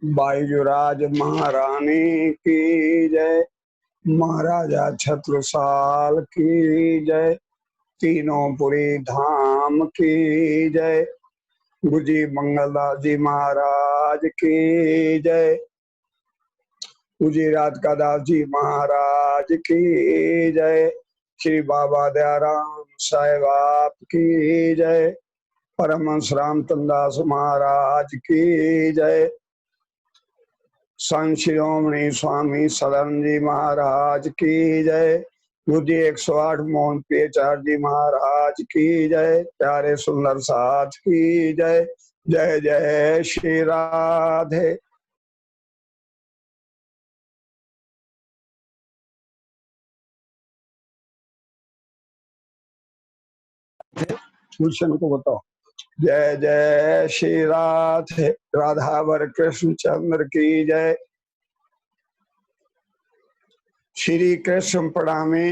बाईजुराज महारानी की जय। महाराजा छत्रसाल की जय। तीनों पुरी धाम की जय। गुरुजी मंगलदास जी महाराज की जय। गुरुजी राधिका दास जी महाराज की जय। श्री बाबा दयाराम साहेब आप की जय। परमहंस रामचंद्रदास महाराज की जय। संत शिरोमणि स्वामी सदानंद जी महाराज की जय। गुरुजी 108 मोहन पेचार जी महाराज की जय। प्यारे सुंदर साथ की जय। जय जय श्री राधे। गुलशन को बताओ। जय जय श्री राधे। राधावर कृष्ण चंद्र की जय। श्री कृष्ण प्रणामी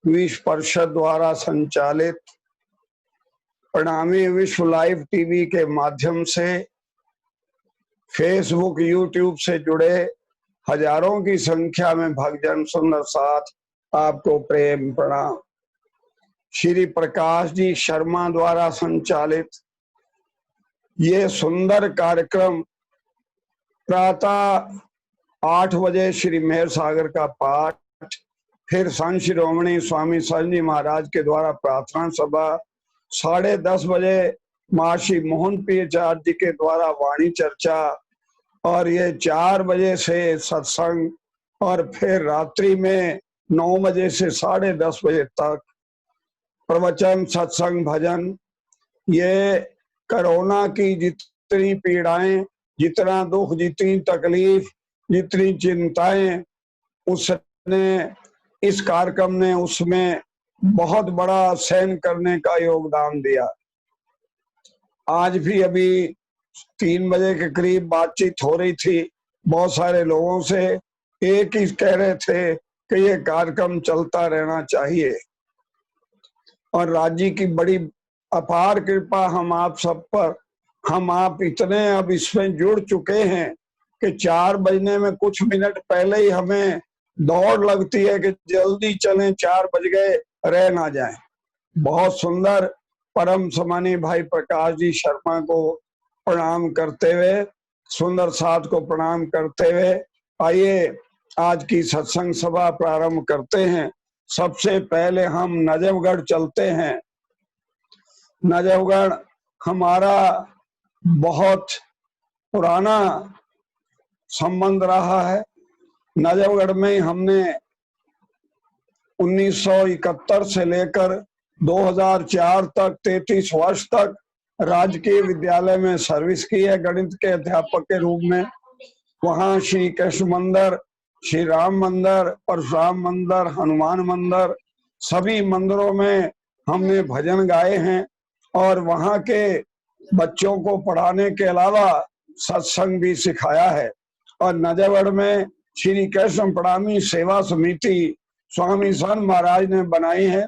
विश्व परिषद द्वारा संचालित प्रणामी विश्व लाइव टीवी के माध्यम से फेसबुक यूट्यूब से जुड़े हजारों की संख्या में भक्तजन सुंदर साथ आपको प्रेम प्रणाम। श्री प्रकाश जी शर्मा द्वारा संचालित ये सुंदर कार्यक्रम प्रातः 8 बजे श्री मेहर सागर का पाठ, फिर संत शिरोमणि स्वामी सदानंद जी महाराज के द्वारा प्रार्थना सभा, 10:30 बजे महर्षि मोहन पेचार जी के द्वारा वाणी चर्चा, और ये 4 बजे से सत्संग, और फिर रात्रि में 9 बजे से 10:30 बजे तक प्रवचन सत्संग भजन। ये कोरोना की जितनी पीड़ाएं, जितना दुख, जितनी तकलीफ, जितनी चिंताएं उसने इस कार्यक्रम ने उसमें बहुत बड़ा सहन करने का योगदान दिया। आज भी अभी 3 बजे के करीब बातचीत हो रही थी बहुत सारे लोगों से, एक ही कह रहे थे कि ये कार्यक्रम चलता रहना चाहिए। और राज्य की बड़ी अपार कृपा हम आप सब पर, हम आप इतने अब इसमें जुड़ चुके हैं कि 4 बजने में कुछ मिनट पहले ही हमें दौड़ लगती है कि जल्दी चलें, 4 बज गए, रह ना जाएं। बहुत सुंदर परम सम्मानीय भाई प्रकाश जी शर्मा को प्रणाम करते हुए, सुंदर साथ को प्रणाम करते हुए आइए आज की सत्संग सभा प्रारंभ करते हैं। सबसे पहले हम नजफगढ़ चलते हैं। नजफगढ़ हमारा बहुत पुराना संबंध रहा है। नजफगढ़ में हमने 1971 से लेकर 2004 तक 33 वर्ष तक राजकीय विद्यालय में सर्विस की है गणित के अध्यापक के रूप में। वहाँ श्री कृष्ण मंदिर, श्री राम मंदिर, परशुराम मंदिर, हनुमान मंदिर, सभी मंदिरों में हमने भजन गाए हैं और वहाँ के बच्चों को पढ़ाने के अलावा सत्संग भी सिखाया है। और नजफगढ़ में श्री कृष्ण प्रणामी सेवा समिति स्वामी सन महाराज ने बनाई है।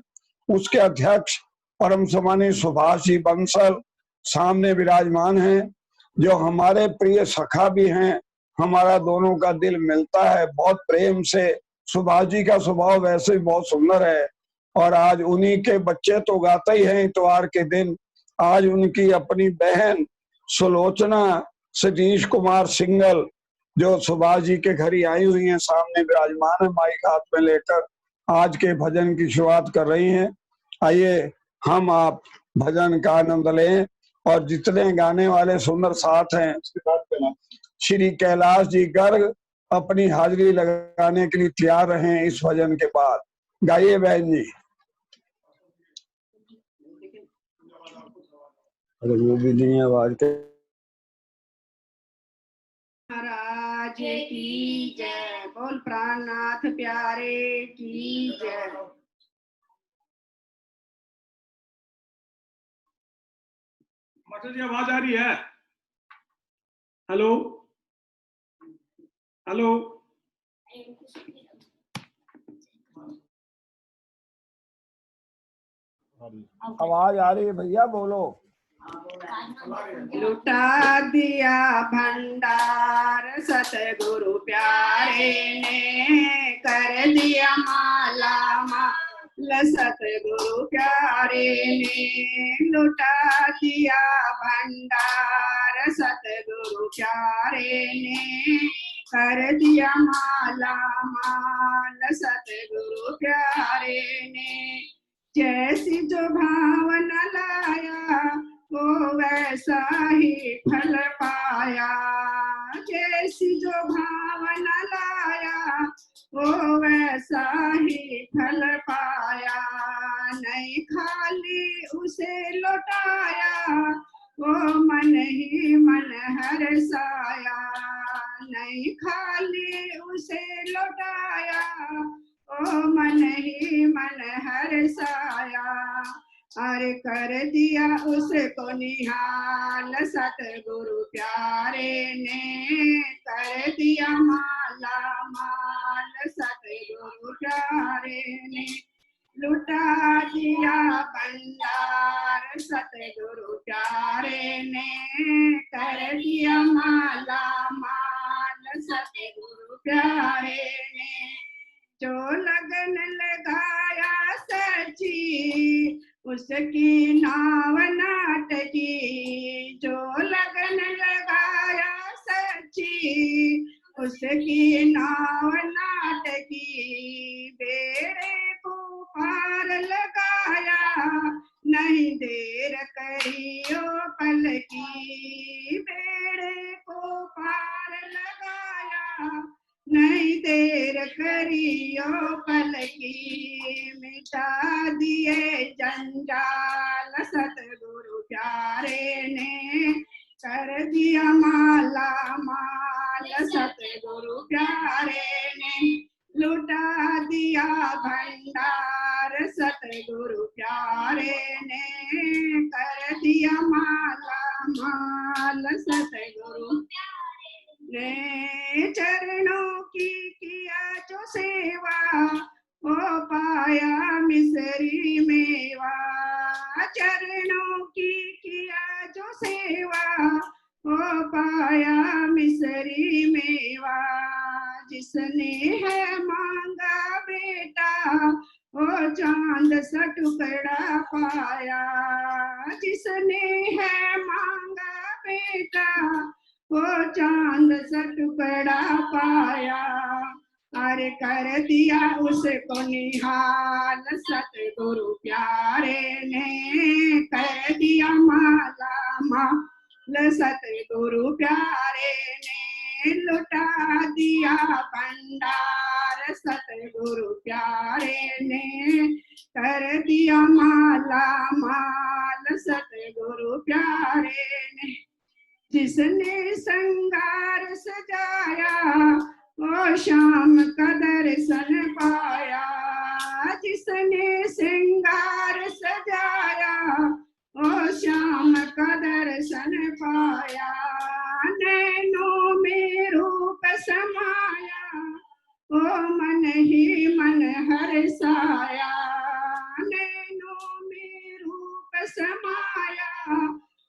उसके अध्यक्ष परम सम्मानीय सुभाष जी बंसल सामने विराजमान हैं, जो हमारे प्रिय सखा भी हैं। हमारा दोनों का दिल मिलता है बहुत प्रेम से। सुभाष जी का स्वभाव वैसे भी बहुत सुंदर है और आज उन्हीं के बच्चे तो गाते ही हैं इतवार के दिन। आज उनकी अपनी बहन सुलोचना सतीश कुमार सिंगल जो सुभाष जी के घर ही आई हुई हैं, सामने विराजमान है, माइक हाथ में लेकर आज के भजन की शुरुआत कर रही हैं। आइए हम आप भजन का आनंद लें और जितने गाने वाले सुंदर साथ हैं श्री कैलाश जी गर्ग अपनी हाजिरी लगाने के लिए तैयार रहे इस भजन के बाद। गाइए बहन जी। अरे वो भी नहीं आवाज के। महाराज की जय, बोल प्राणनाथ प्यारे की जय। मास्टर जी आवाज आ रही है? हेलो हेलो, आवाज आ रही है भैया, बोलो। लुटा दिया भंडार सतगुरु प्यारे ने कर दिया माला माल, सतगुरु प्यारे ने लुटा दिया भंडार, सतगुरु प्यारे ने कर दिया माला माल, सतगुरु प्यारे ने जैसी जो भावना लाया वो वैसा ही फल पाया, जैसी जो भावना लाया वो वैसा ही फल पाया, नहीं खाली उसे लौटाया वो मन ही मन हर्षाया, नहीं खाली उसे लौटाया ओ मन ही मन हर्षाया, अरे कर दिया उसको निहाल, सतगुरु प्यारे ने कर दिया माला माल, सतगुरु प्यारे ने लुटा दिया भंडार, सतगुरु प्यारे ने कर दिया माला माल, सतगुरु प्यारे ने जो लगन लगाया सची उसकी नाव नाटकी, जो लगन लगाया सची उसकी नाव नाटकी, बेड़े को पार लगाया नहीं देर करियो पलकी, बेड़े को पार लगाया नहीं देर करियो पलकी, मिटा दिए जंजाल, सतगुरु प्यारे ने कर दिया माला माल, सतगुरु प्यारे ने लुटा दिया भंडार, सतगुरु प्यारे ने कर दिया माला माल, सतगुरु ने चरणों की किया जो सेवा वो पाया मिसरी मेवा, चरणों की किया जो सेवा वो पाया मिसरी मेवा, जिसने है मांगा बेटा वो चांद सा टुकड़ा पाया, जिसने है मांगा बेटा वो चांद सा टुकड़ा पाया, अरे कर दिया उसको निहाल, सतगुरु प्यारे ने कर दिया माला माल, सतगुरु प्यारे ने लुटा दिया भंडार, सतगुरु प्यारे ने कर दिया माला माल, सतगुरु प्यारे ने जिसने श्रृंगार सजाया वो शाम का दर्शन पाया, जिसने श्रृंगार सजाया वो शाम का दर्शन पाया, नैनों में रूप समाया वो मन ही मन हर्षाया, नैनों में रूप समाया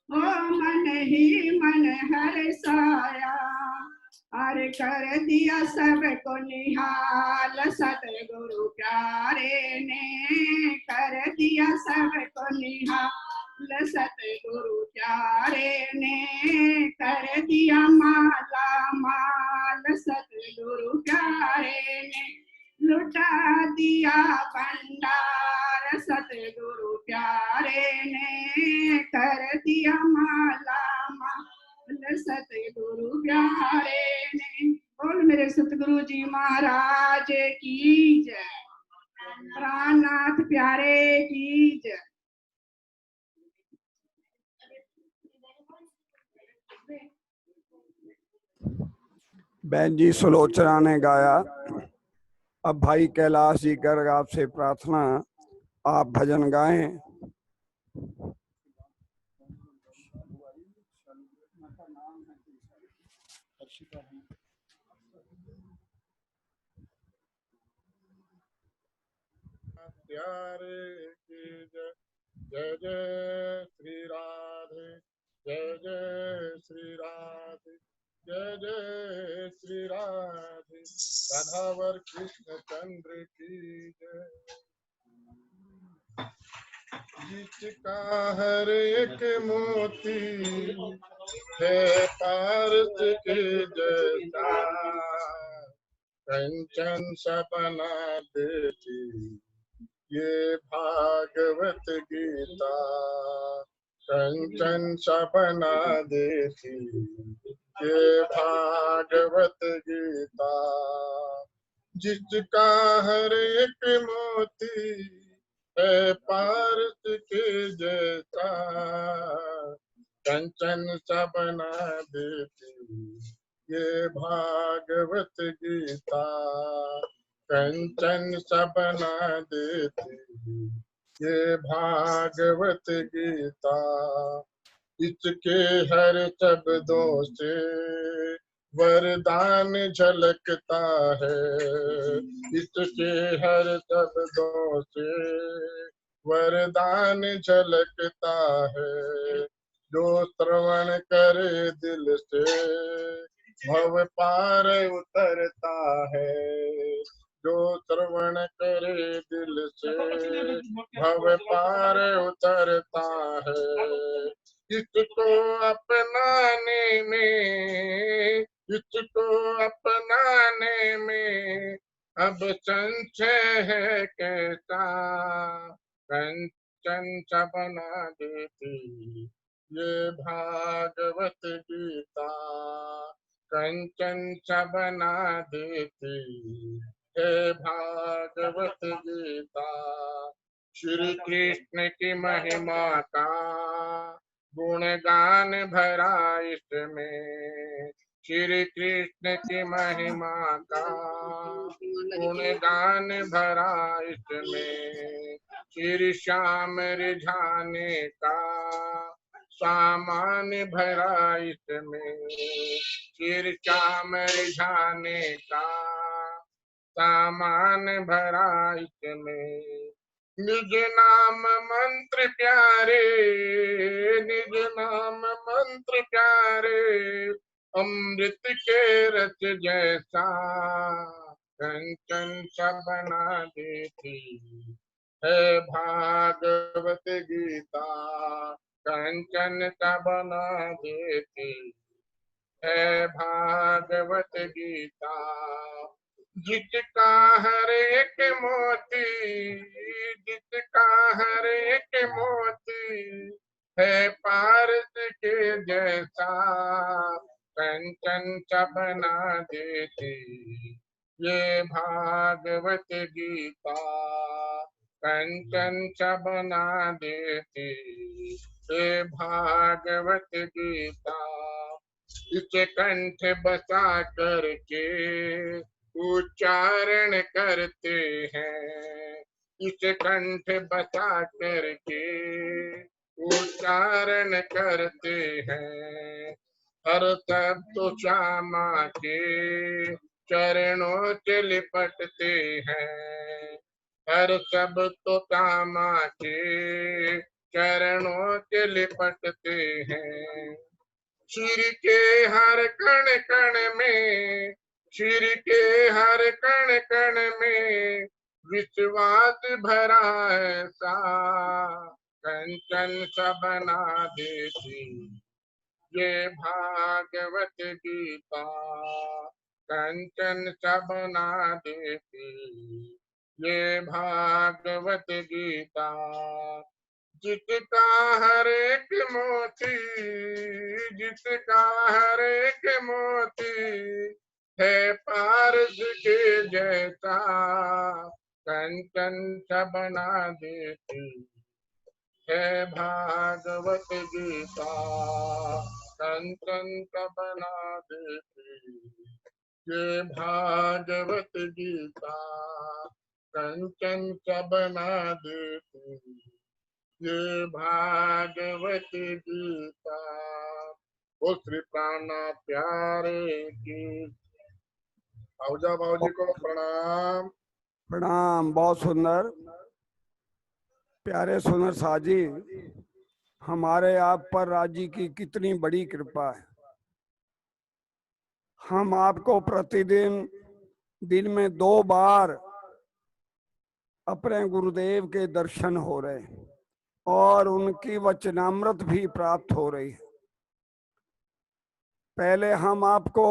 वो मन ही मन हर्षाया, अरे कर दिया सबको निहाल, सतगुरु प्यारे ने कर दिया सबको निहाल, सतगुरु प्यारे ने कर दिया माला माल, सतगुरु प्यारे ने लुटा दिया भंडार, सतगुरु प्यारे ने कर दिया माला माल, सतगुरु प्यारे ने। बोल मेरे सतगुरु जी महाराज की जय, प्राणनाथ प्यारे की जय। बहन जी सुलोचना ने गाया। अब भाई कैलाश जी गर्ग आपसे प्रार्थना, आप भजन गाएं। प्यारे की जय, जय जय श्री राधे, जय जय श्री राधे, जय जय श्री राधे राधावर कृष्ण चंद्र की जय। जिसका हर एक मोती है पारस के जैसा, कंचन सा बना देती ये भागवत गीता, कंचन सा बना देती ये भागवत गीता। जिसका हर एक मोती है पारस के जैसा, कंचन सा बना देती ये भागवत गीता, कंचन सा बना देती ये भागवत गीता। इसके हर शब्दों से वरदान झलकता है, इसके हर शब्दों से वरदान झलकता है। जो श्रवण करे दिल से भव पार उतरता है, जो श्रवण करे दिल से भव पार उतरता है। इसको अपनाने में, इसको अपनाने में अब संशय है कैसा, कंचन सा बना देती ये भागवत गीता, कंचन सा बना देती है भागवत गीता। श्री कृष्ण की महिमा का गुणगान भरा इसमें, श्री कृष्ण की महिमा का गुणगान भरा इसमें। श्री श्याम रिझाने का सामान भरा इसमें, श्री श्याम रिझाने का सामान भरा इसमें। निज नाम मंत्र प्यारे, निज नाम मंत्र प्यारे, अमृत के रस जैसा, कंचन सा बना देती है भागवत गीता, कंचन सा बना देती है भागवत गीता। जिसका हर एक मोती, जिसका हर एक मोती है पारस के जैसा, कंचन सा बना देती ये भागवत गीता, कंचन सा बना देती ये भागवत गीता। इसे कंठ बसा करके उच्चारण करते हैं, इसे कंठ बसा करके उच्चारण करते हैं। हर शब्द श्यामा के चरणों से लिपटते हैं, हर शब्द श्यामा के चरणों से लिपटते हैं। श्री के हर कण कण में, श्री के हर कण कण में विश्वास भरा ऐसा, कंचन सा बना देती ये भागवत गीता, कंचन सा बना देती ये भागवत गीता। जिसका हर एक मोती, जिसका हर एक मोती है पारस के जैसा, कंचन सा बना देती है भागवत गीता, कंचन सा बना देती ये भागवत गीता, कंचन सा बना देती ये भागवत गीता। ओ श्री प्राणा प्यारे की आहुजा बाबू जी को प्रणाम। प्रणाम। बहुत सुंदर, प्यारे सुनर साजी, हमारे आप पर राजी की कितनी बड़ी कृपा है। हम आपको प्रतिदिन दिन में 2 बार अपने गुरुदेव के दर्शन हो रहे हैं और उनकी वचनामृत भी प्राप्त हो रही है। पहले हम आपको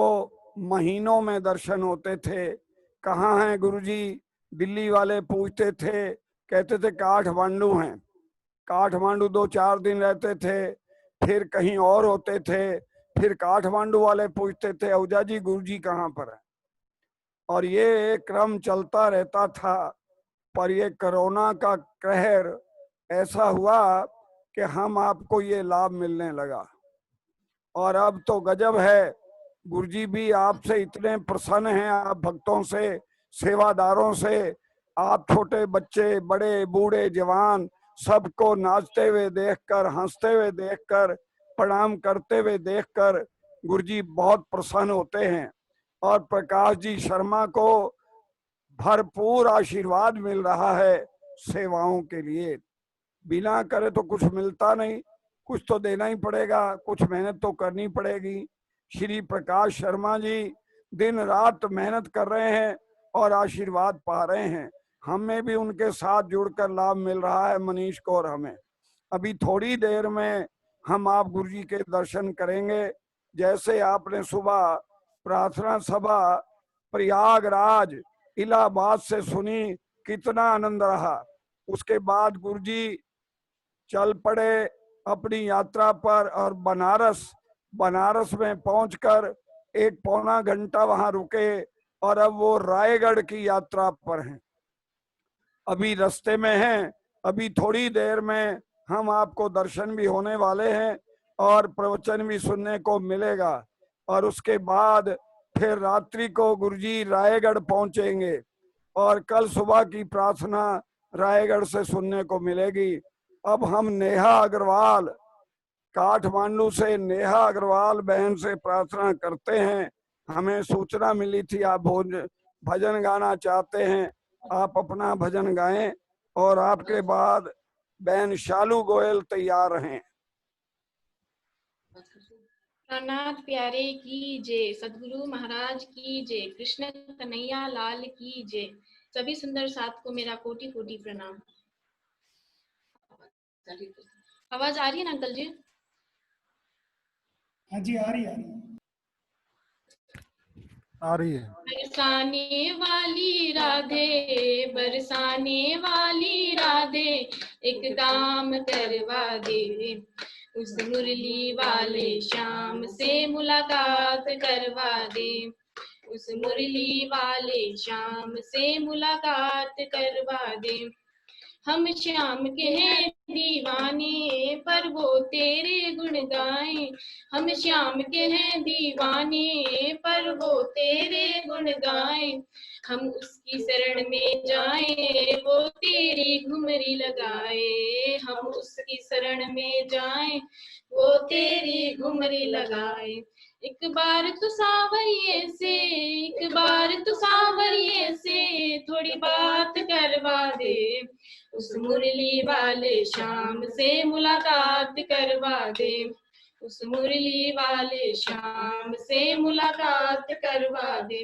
महीनों में दर्शन होते थे, कहाँ हैं गुरुजी, दिल्ली वाले पूछते थे, कहते थे काठमांडू हैं। काठमांडू 2-4 दिन रहते थे, फिर कहीं और होते थे, फिर काठमांडू वाले पूछते थे औजा जी गुरुजी कहाँ पर है। और ये क्रम चलता रहता था। पर ये कोरोना का कहर ऐसा हुआ कि हम आपको ये लाभ मिलने लगा और अब तो गजब है। गुरुजी भी आपसे इतने प्रसन्न हैं, आप भक्तों से, सेवादारों से। आप छोटे बच्चे, बड़े, बूढ़े, जवान सबको नाचते हुए देखकर, हंसते हुए देखकर, प्रणाम करते हुए देखकर गुरुजी बहुत प्रसन्न होते हैं। और प्रकाश जी शर्मा को भरपूर आशीर्वाद मिल रहा है सेवाओं के लिए। बिना करे तो कुछ मिलता नहीं, कुछ तो देना ही पड़ेगा, कुछ मेहनत तो करनी पड़ेगी। श्री प्रकाश शर्मा जी दिन रात मेहनत कर रहे हैं और आशीर्वाद पा रहे हैं। हमें भी उनके साथ जुड़कर लाभ मिल रहा है, मनीष को और हमें। अभी थोड़ी देर में हम आप गुरुजी के दर्शन करेंगे। जैसे आपने सुबह प्रार्थना सभा प्रयागराज इलाहाबाद से सुनी, कितना आनंद रहा। उसके बाद गुरुजी चल पड़े अपनी यात्रा पर और बनारस में पहुंचकर 1-पौना घंटा वहां रुके और अब वो रायगढ़ की यात्रा पर हैं। अभी रास्ते में हैं। अभी थोड़ी देर में हम आपको दर्शन भी होने वाले हैं और प्रवचन भी सुनने को मिलेगा। और उसके बाद फिर रात्रि को गुरुजी रायगढ़ पहुंचेंगे और कल सुबह की प्रार्थना रायगढ़ से सुनने को मिलेगी। अब हम नेहा अग्रवाल, काठमांडू से नेहा अग्रवाल बहन से प्रार्थना करते हैं। हमें सूचना मिली थी आप भजन गाना चाहते हैं, आप अपना भजन गाएं और आपके बाद बहन शालू गोयल तैयार हैं। प्राणनाथ प्यारे की जय, सदगुरु महाराज की जय, कृष्ण कन्हैया लाल की जय। सभी सुंदर साथ को मेरा कोटि कोटि प्रणाम। आवाज आ रही है ना अंकल जी? हाँ जी, आ रही है। बरसाने वाली राधे, बरसाने वाली राधे, एक काम करवा दे, उस मुरली वाले श्याम से मुलाकात करवा दे, उस मुरली वाले श्याम से मुलाकात करवा दे। हम श्याम के हैं दीवाने, पर वो तेरे गुण गाएं। हम श्याम के हैं दीवाने, पर वो तेरे गुण गाएं। हम उसकी शरण में जाएं, वो तेरी घुमरी लगाए। हम उसकी शरण में जाएं, वो तेरी घुमरी लगाए। एक बार तू सावरिये से, एक बार तू सावरिये से, थोड़ी बात करवा दे, उस मुरली वाले श्याम से मुलाकात करवा दे, उस मुरली वाले श्याम से मुलाकात करवा दे।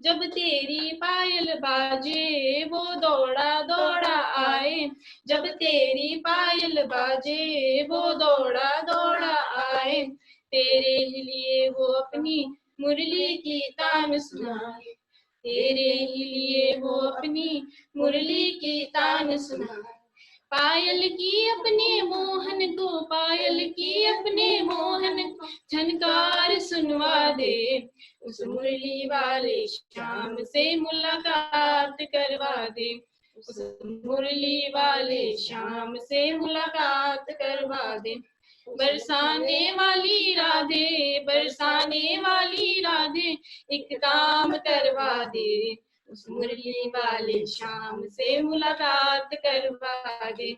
जब तेरी पायल बाजे वो दौड़ा दौड़ा आए, जब तेरी पायल बाजे वो दौड़ा दौड़ा आए, तेरे लिए वो अपनी मुरली की तान सुनाए, तेरे ही लिए वो अपनी मुरली की तान सुनाए। पायल की अपने मोहन को, पायल की अपने मोहन को झनकार सुनवा दे, उस मुरली वाले श्याम से मुलाकात करवा दे, उस मुरली वाले श्याम से मुलाकात करवा दे। बरसाने वाली राधे, बरसाने वाली राधे, एक काम करवा दे, उस मुरली वाले श्याम से मुलाकात करवा दे,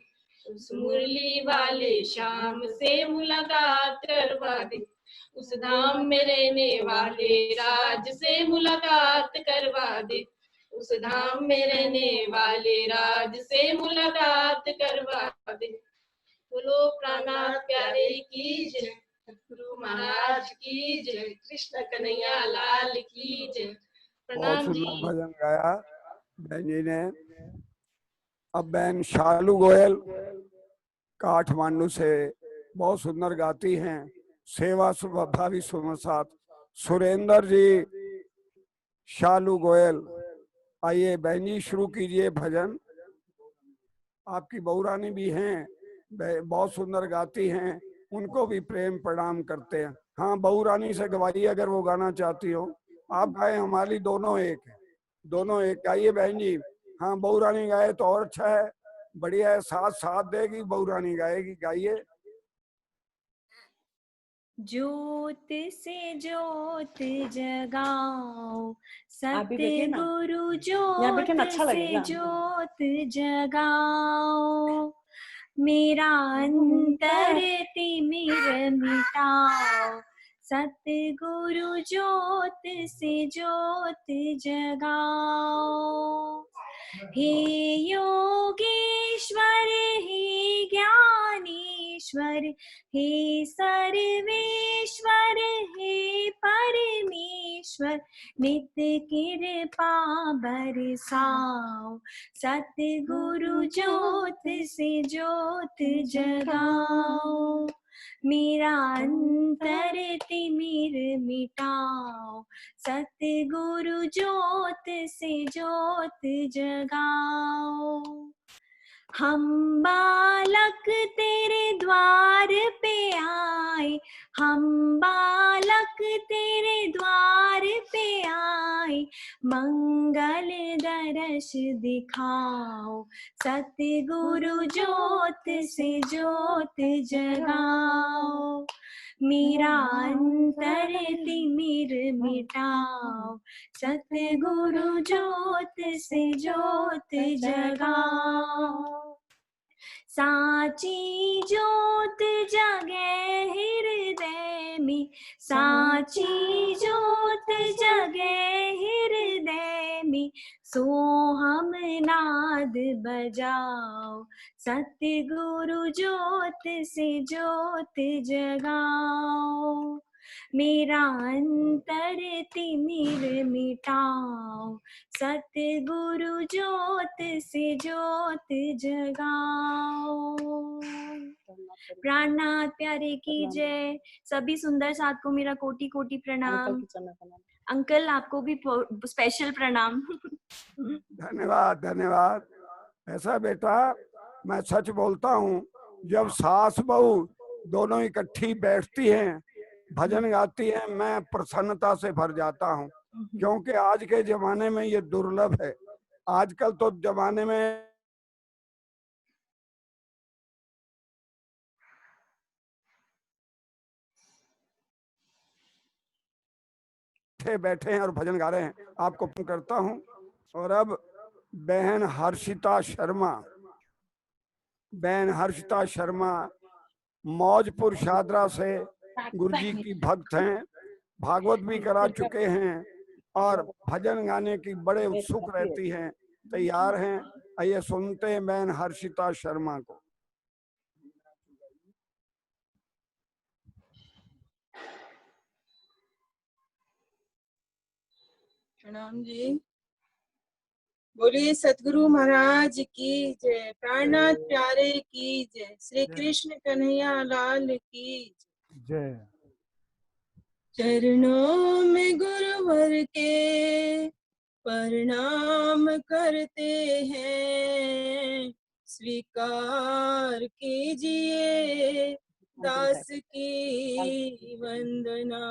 उस मुरली वाले श्याम से मुलाकात करवा दे। उस धाम में रहने वाले राज से मुलाकात करवा दे, उस धाम में रहने वाले राज से मुलाकात करवा दे। बोलो प्राणनाथ प्यारे की जय, गुरु महाराज की जय, कृष्ण कन्हैया लाल की जय। बहुत प्रणाम सुंदर जी। भजन गाया बहन जी ने। अब बहन शालू गोयल काठमांडू से बहुत सुंदर गाती हैं। सेवा भावी साथ सुरेंद्र जी, शालू गोयल, आइए बहन जी शुरू कीजिए भजन। आपकी बहुरानी भी हैं, बहुत सुंदर गाती हैं, उनको भी प्रेम प्रणाम करते हैं। हाँ, बहुरानी से गवाइए अगर वो गाना चाहती हो। आप गाए, हमारी दोनों एक है, दोनों एक। गाइए बहन जी। हाँ, बहुरानी गाए तो और अच्छा है, बढ़िया है, साथ साथ देगी, बहुरानी गाएगी। गाइए। ज्योत से ज्योत जगाओ, आप भी बैठिए ना, सतगुरु यहाँ बैठे ज्योत ना, अच्छा से लगेगा। ज्योत जगाओ, मेरा अंतर तिमिर मिटाओ, सतगुरु ज्योत से ज्योत जगाओ। हे योगेश्वर, हे ज्ञानेश्वर, हे सर्वेश्वर, हे परमेश्वर, नित्य कृपा बरसाओ, सतगुरु ज्योत से ज्योत जगाओ, मेरा अंतर तिमिर मिटाओ, सतगुरु ज्योत से ज्योत जगाओ। हम बालक तेरे द्वार पे आए, हम बालक तेरे द्वार पे आए, मंगल दर्श दिखाओ, सतगुरु ज्योत से ज्योत जगाओ, मेरा अंतर तिमिर मिटाओ, सतगुरु ज्योत से ज्योत जगाओ। साची ज्योत जगे हृदय में, साची ज्योत जगे हृदय में, सोहम नाद बजाओ, सतगुरु ज्योत से ज्योत जगाओ, मेरा अंतर तिमिर मिटाओ, सतगुरु ज्योत से ज्योत जगाओ। प्राणनाथ प्यारे की जय। सभी सुंदर साथ को मेरा कोटि कोटि प्रणाम। अंकल आपको भी स्पेशल प्रणाम। धन्यवाद धन्यवाद। ऐसा बेटा, मैं सच बोलता हूँ, जब सास बहू दोनों इकट्ठी बैठती हैं, भजन गाती हैं, मैं प्रसन्नता से भर जाता हूँ, क्योंकि आज के जमाने में ये दुर्लभ है। आजकल तो जमाने में बैठे हैं और भजन गा रहे हैं। आपको फोन करता हूँ। और अब बहन हर्षिता शर्मा, बहन हर्षिता शर्मा मौजपुर शादरा से गुरुजी की भक्त हैं, भागवत भी करा चुके हैं और भजन गाने की बड़े उत्सुक रहती हैं, तैयार हैं। आइए सुनते हैं बहन हर्षिता शर्मा को। प्रणाम जी। बोलिए सतगुरु महाराज की जय, प्राणनाथ प्यारे की जय, श्री कृष्ण कन्हैया लाल की जय। चरणों में गुरुवर के प्रणाम करते हैं, स्वीकार कीजिए दास की वंदना,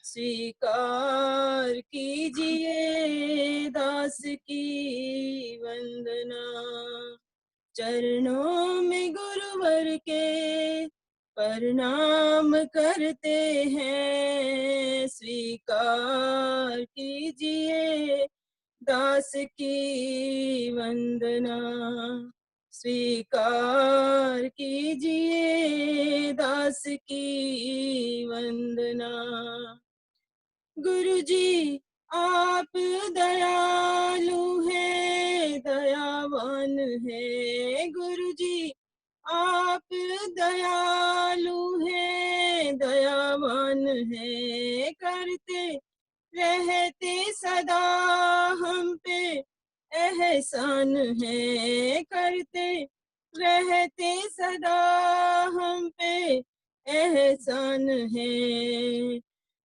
स्वीकार कीजिए दास की वंदना। चरणों में गुरुवर के प्रणाम करते हैं, स्वीकार कीजिए दास की वंदना, स्वीकार कीजिए दास की वंदना। गुरुजी आप दयालु हैं, दयावान हैं, गुरुजी आप दयालु हैं, दयावान हैं, करते रहते सदा हम पे एहसान है, करते रहते सदा हम पे एहसान है।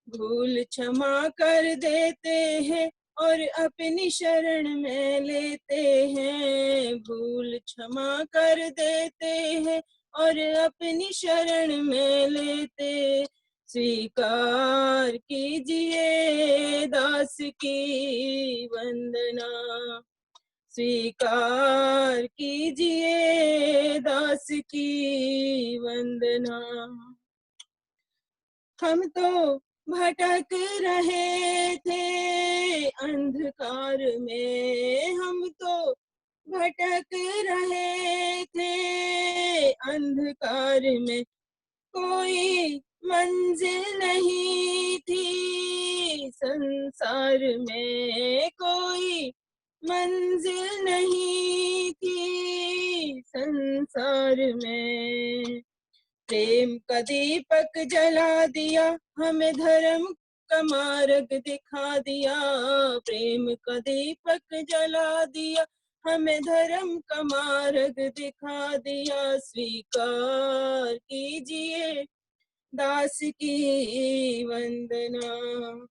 भूल क्षमा कर देते हैं और अपनी शरण में लेते हैं, भूल क्षमा कर देते हैं और अपनी शरण में लेते। स्वीकार कीजिए दास की वंदना, स्वीकार कीजिए दास की वंदना। हम तो भटक रहे थे अंधकार में, हम तो भटक रहे थे अंधकार में, कोई मंजिल नहीं थी संसार में, कोई मंजिल नहीं थी संसार में। प्रेम का दीपक जला दिया, हमें धर्म का मार्ग दिखा दिया, प्रेम का दीपक जला दिया, हमें धर्म का मार्ग दिखा दिया। स्वीकार कीजिए दास की वंदना,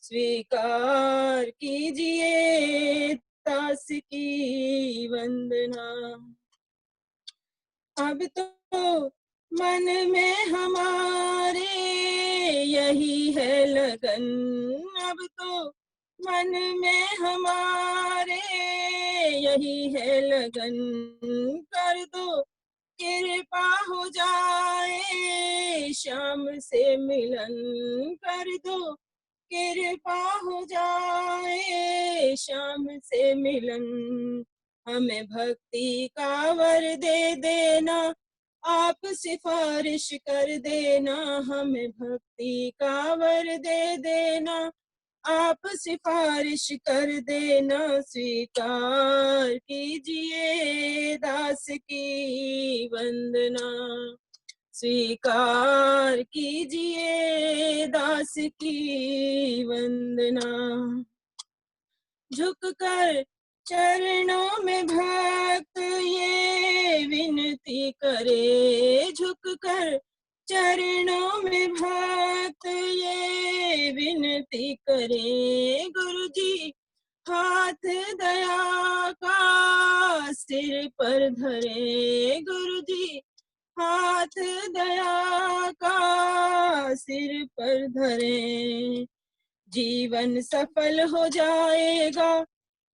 स्वीकार कीजिए दास की वंदना। अब तो मन में हमारे यही है लगन, अब तो मन में हमारे यही है लगन, कर दो कृपा हो जाए शाम से मिलन, कर दो कृपा हो जाए शाम से मिलन। हमें भक्ति का वर दे देना, आप सिफारिश कर देना, हमें भक्ति का वर दे देना, आप सिफारिश कर देना। स्वीकार कीजिए दास की वंदना, स्वीकार कीजिए दास की वंदना। झुककर चरणों में भक्त ये विनती करे, झुककर चरणों में भक्त ये विनती करे। गुरुजी हाथ दया का सिर पर धरे, गुरुजी हाथ दया का सिर पर धरे। जीवन सफल हो जाएगा,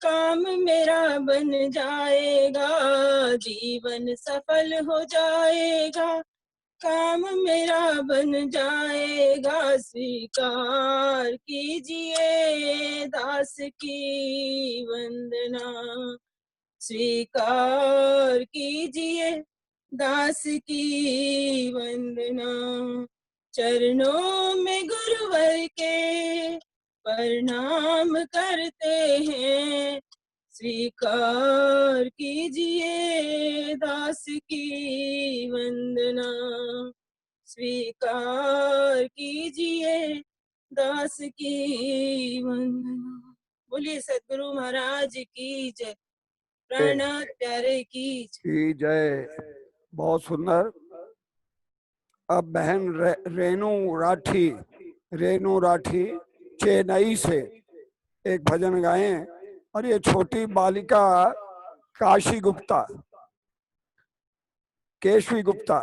काम मेरा बन जाएगा, जीवन सफल हो जाएगा, काम मेरा बन जाएगा। स्वीकार कीजिए दास की वंदना, स्वीकार कीजिए दास की वंदना। चरणों में गुरुवर के प्रणाम करते हैं, स्वीकार कीजिए दास की वंदना, स्वीकार कीजिए दास की वंदना। बोलिए सद्गुरु महाराज की जय, प्राणनाथ प्यारे की जय। बहुत सुंदर। अब बहन रेनू राठी चेन्नई से एक भजन गाएं। और ये छोटी बालिका केशवी गुप्ता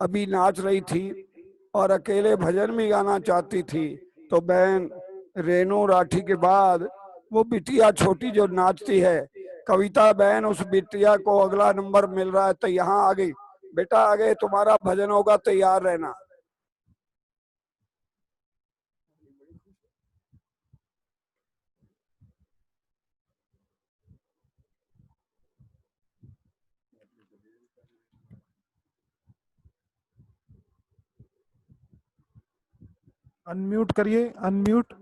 अभी नाच रही थी और अकेले भजन भी गाना चाहती थी, तो बहन रेनू राठी के बाद वो बिटिया छोटी जो नाचती है, कविता बहन, उस बिटिया को अगला नंबर मिल रहा है, तो यहाँ आ गई। बेटा आगे तुम्हारा भजन होगा, तैयार रहना। अनम्यूट करिए, अनम्यूट।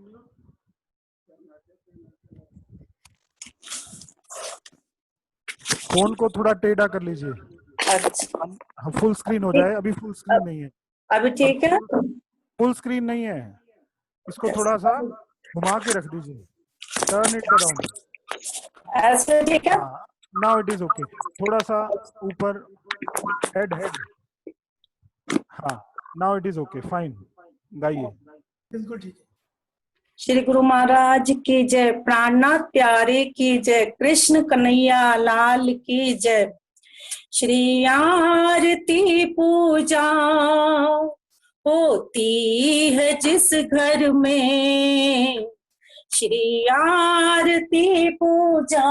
फोन को थोड़ा टेढ़ा कर लीजिए। अच्छा फुल स्क्रीन हो जाए, अभी फुल स्क्रीन नहीं है। अभी ठीक है। फुल स्क्रीन नहीं है, इसको थोड़ा सा घुमा के रख दीजिए, टर्न इट अराउंड। ऐसे ठीक है। हाँ, नाउ इट इज ओके। थोड़ा सा ऊपर, हेड हेड, हाँ now it is okay, fine. गाइए। बिल्कुल ठीक है। श्री गुरु महाराज की जय, प्राणनाथ प्यारे की जय, कृष्ण कन्हैया लाल की जय। श्री आरती पूजा होती है जिस घर में, श्री आरती पूजा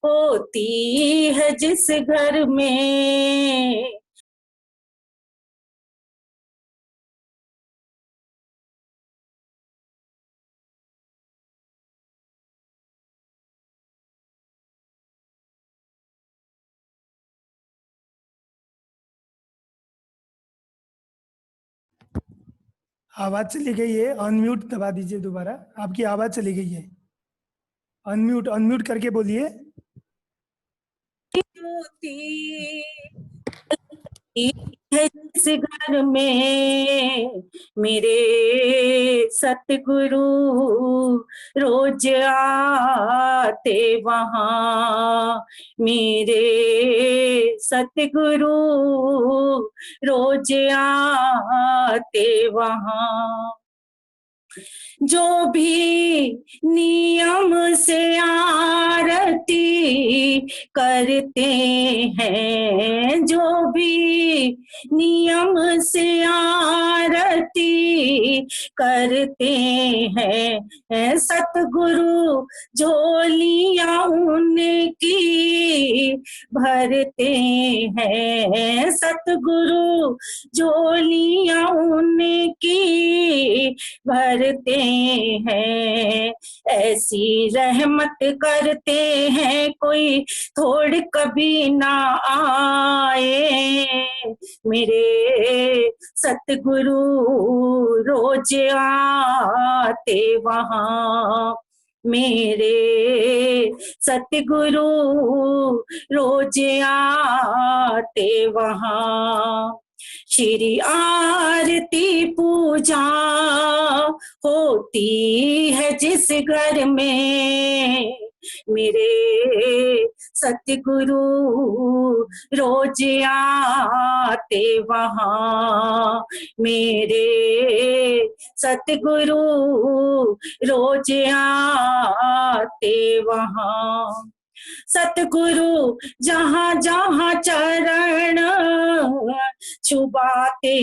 होती है जिस घर में, आवाज चली गई है, अनम्यूट दबा दीजिए दोबारा, आपकी आवाज चली गई है। अनम्यूट अनम्यूट करके बोलिए। है जिस घर में मेरे सतगुरु रोज आते वहाँ, मेरे सतगुरु रोज आते वहाँ। जो भी नियम से आरती करते हैं, जो भी नियम से आरती करते हैं, सतगुरु झोलियां उनकी भरते हैं, सतगुरु झोलियां उनकी भरते हैं। ऐसी रहमत करते हैं कोई थोड़ कभी ना आए, मेरे सतगुरु रोज आते वहाँ, मेरे सतगुरु रोज आते वहाँ। श्री आरती पूजा होती है जिस घर में, मेरे सतगुरु रोज आते वहाँ, मेरे सतगुरु रोज आते वहाँ। सतगुरु जहाँ जहाँ चरण छुबाते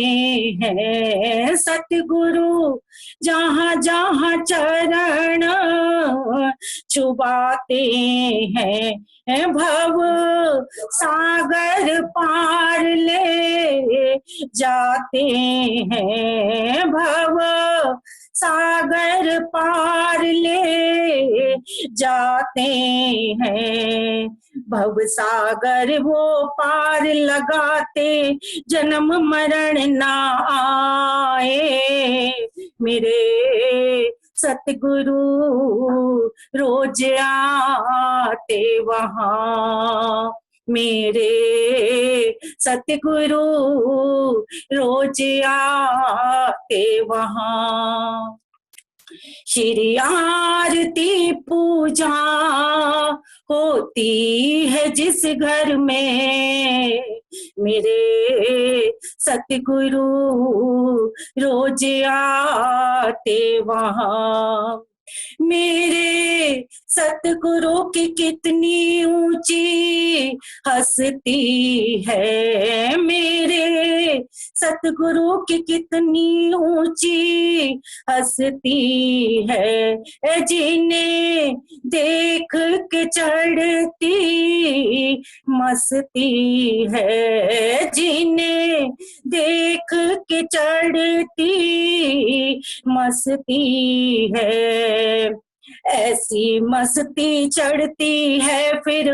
हैं, सतगुरु जहाँ जहाँ चरण छुबाते हैं, भव सागर पार ले जाते हैं, भव सागर पार ले जाते हैं, भव सागर वो पार लगाते जन्म मरण ना आए, मेरे सतगुरु रोज आते वहाँ, मेरे सतगुरु रोज आते वहाँ। श्री आरती पूजा होती है जिस घर में, मेरे सतगुरु रोज आते वहाँ, मेरे सतगुरु की कितनी ऊंची हस्ती है, मेरे सतगुरु की कितनी ऊंची हस्ती है, जिन्हें देख के चढ़ती मस्ती है, जिन्हें देख के चढ़ती मस्ती है, ऐसी मस्ती चढ़ती है फिर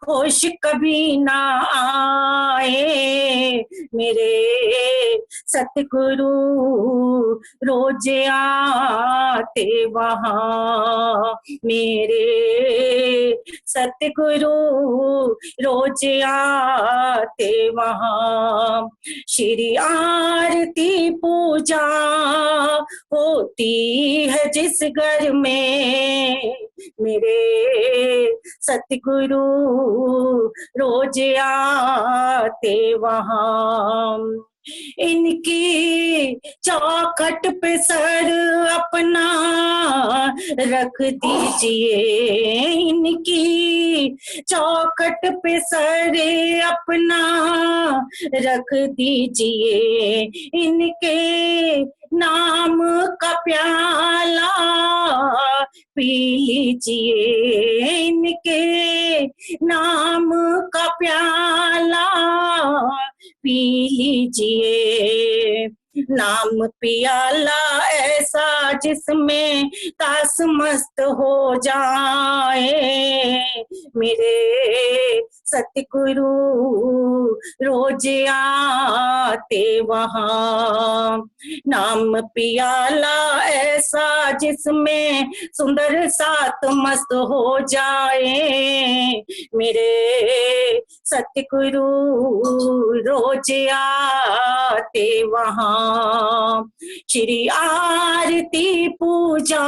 होश कभी ना आए, मेरे सतगुरु रोज आते आते वहाँ मेरे सतगुरु रोज आते वहाँ। श्री आरती पूजा होती है जिस घर में मेरे सतगुरु रोज आते वहाँ। इनकी चौखट पे सर अपना रख दीजिए, इनकी चौखट पे सर अपना रख दीजिए, इनके नाम का प्याला पी लीजिए, इनके नाम का प्याला पी लीजिए। नाम पियाला ऐसा जिसमें तास मस्त हो जाए मेरे सतगुरु रोज आते वहाँ। नाम पियाला ऐसा जिसमें सुंदर सात मस्त हो जाए मेरे सतगुरु रोज आते वहाँ। श्री आरती पूजा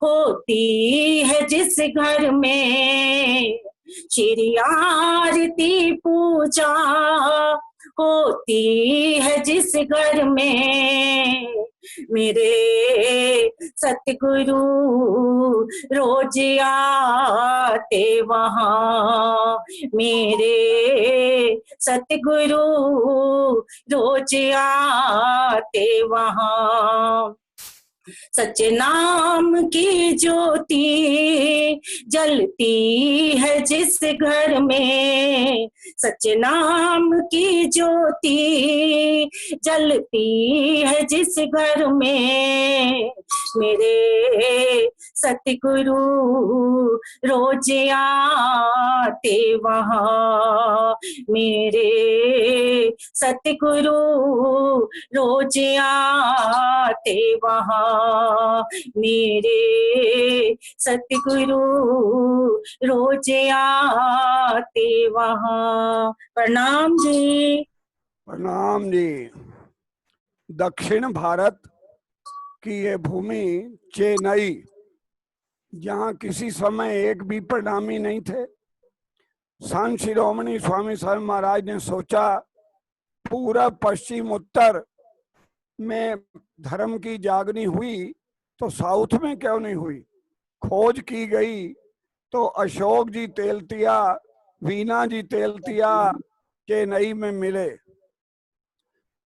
होती है जिस घर में, श्री आरती पूजा होती है जिस घर में मेरे सतगुरु रोज आते वहाँ मेरे सतगुरु रोज आते वहाँ। सच्चे नाम की ज्योति जलती है जिस घर में, सच्चे नाम की ज्योति जलती है जिस घर में मेरे सतगुरु रोज आते वहाँ मेरे सतगुरु रोज आते वहाँ मेरे सतगुरु रोज आते वहाँ। प्रणाम जी। प्रणाम जी। दक्षिण भारत की ये भूमि चेन्नई, जहाँ किसी समय एक भी प्रणामी नहीं थे, संत शिरोमणि स्वामी शरण महाराज ने सोचा पूरब पश्चिम उत्तर में धर्म की जागनी हुई तो साउथ में क्यों नहीं हुई। खोज की गई तो अशोक जी तेलतिया, वीना जी तेलतिया चेन्नई में मिले।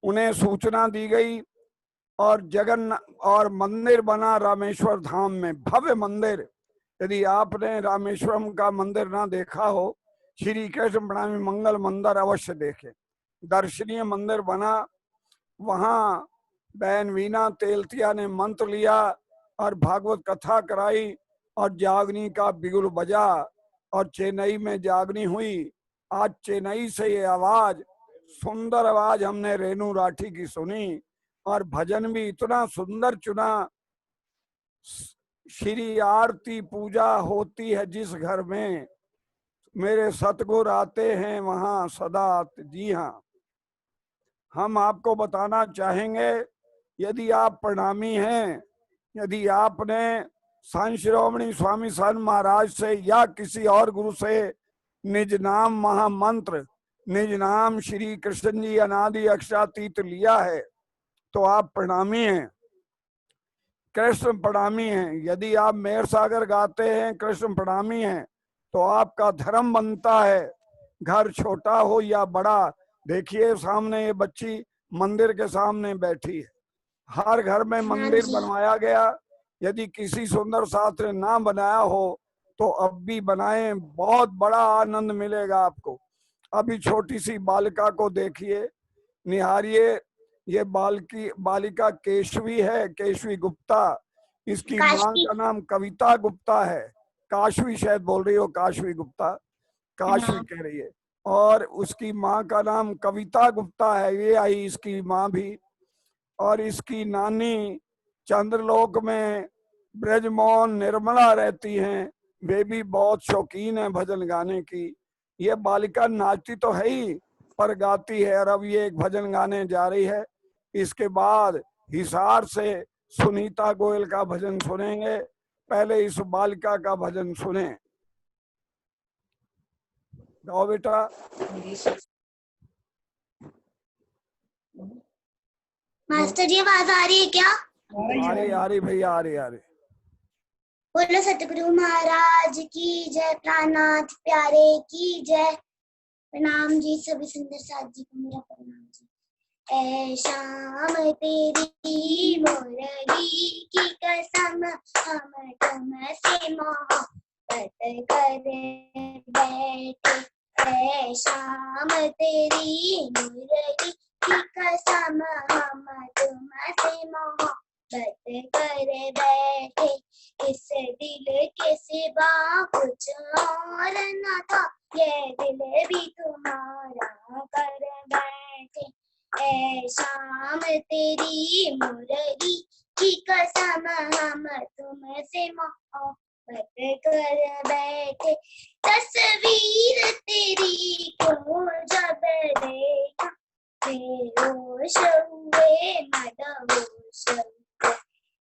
उन्हें सूचना दी गई और और मंदिर बना रामेश्वर धाम में, भव्य मंदिर। यदि आपने रामेश्वरम का मंदिर ना देखा हो, श्री कृष्ण प्रणामी मंगल मंदिर अवश्य देखें। दर्शनीय मंदिर बना। वहाँ बहन वीना तेलतिया ने मंत्र लिया और भागवत कथा कराई और जागनी का बिगुल बजा और चेन्नई में जागनी हुई। आज चेन्नई से ये आवाज, सुंदर आवाज हमने रेणु राठी की सुनी और भजन भी इतना सुंदर चुना। श्री आरती पूजा होती है जिस घर में मेरे सतगुरु आते हैं वहां सदा। जी हाँ, हम आपको बताना चाहेंगे, यदि आप प्रणामी हैं, यदि आपने संत शिरोमणि स्वामी शरण महाराज से या किसी और गुरु से निज नाम महामंत्र, निज नाम श्री कृष्ण जी अनादि अक्षरातीत लिया है तो आप प्रणामी हैं, कृष्ण प्रणामी हैं। यदि आप मेहर सागर गाते हैं, कृष्ण प्रणामी हैं, तो आपका धर्म बनता है, घर छोटा हो या बड़ा। देखिए सामने ये बच्ची मंदिर के सामने बैठी है। हर घर में मंदिर बनवाया गया। यदि किसी सुंदर शास्त्र ने ना बनाया हो तो अब भी बनाएं, बहुत बड़ा आनंद मिलेगा आपको। अभी छोटी सी बालिका को देखिए, निहारिए। ये बालिका केशवी है, केशवी गुप्ता। इसकी मां का नाम कविता गुप्ता है। काशवी शायद बोल रही हो, काशवी गुप्ता, काशवी कह रही है। और उसकी मां का नाम कविता गुप्ता है। ये आई इसकी मां भी। और इसकी नानी चंद्रलोक में ब्रजमोहन निर्मला रहती हैं, वे भी बहुत शौकीन है भजन गाने की। ये बालिका नाचती तो है ही पर गाती है, और अब ये एक भजन गाने जा रही है। इसके बाद हिसार से सुनीता गोयल का भजन सुनेंगे। पहले इस बालिका का भजन सुने। गाओ बेटा। मास्टर जी आवाज आ रही है क्या? आ रही भैया, आ रही। बोलो सतगुरु महाराज की जय, प्राणनाथ प्यारे की जय। प्रणाम जी, सभी सुंदर साथ जी को मेरा प्रणाम जी। ऐ शाम तेरी मुरली की कसम, हम तुमसे मोहब्बत कर बैठे। ऐ शाम तेरी मुरली की कसम, हम तुमसे मोहब्बत कर बैठे। इस दिल के सिवा कुछ और न था, ये दिल भी तुम्हारा कर बैठे। ऐ शाम तेरी मुरली की कसम, हम तुमसे मोहब्बत कर बैठे। तस्वीर तेरी को जब देखा, बेहोश हुए मदहोश हुए।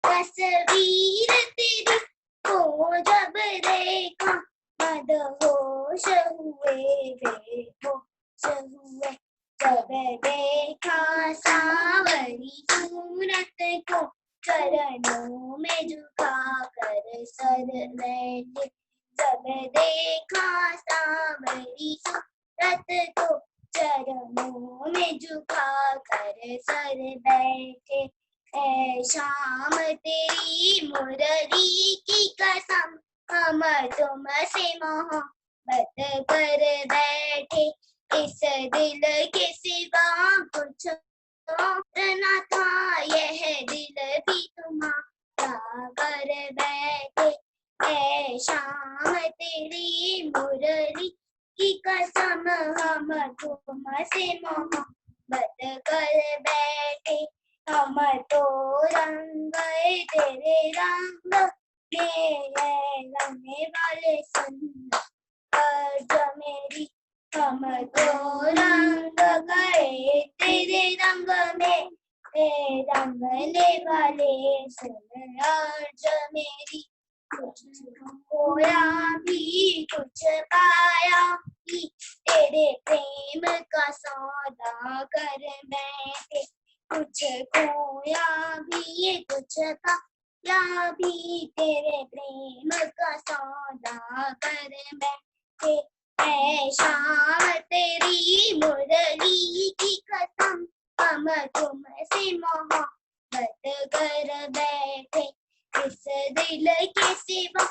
तस्वीर तेरी को जब देखा, मदहोश हुए बेहोश हुए। जब देखा सावरी सूरत को, चरणों में झुका कर सर बैठे। जब देखा सावरी सूरत को, चरणों में झुका कर सर बैठे। ऐ शाम तेरी मुरली की कसम, हम तुमसे मोहब्बत कर बैठे। इस दिल के सिवा कुछ और न था, यह दिल भी तुम्हारा कर बैठे। ऐ शाम तेरी मुरली की कसम, हम तुमसे मोहब्बत कर बैठे। हम तो रंग तेरे रंग में रंगने वाले सुंदर मेरी। हम तो रंग गए तेरे रंग में, रंगने वाले सुंदर मेरी। कुछ खोया भी कुछ पाया भी, तेरे प्रेम का सौदा कर बैठे। कुछ खोया भी कुछ पाया भी, तेरे प्रेम का सौदा कर बैठे। ऐ शाम तेरी मुरली की कसम, हम तुमसे मोहब्बत कर बैठे। इस दिल के सिवा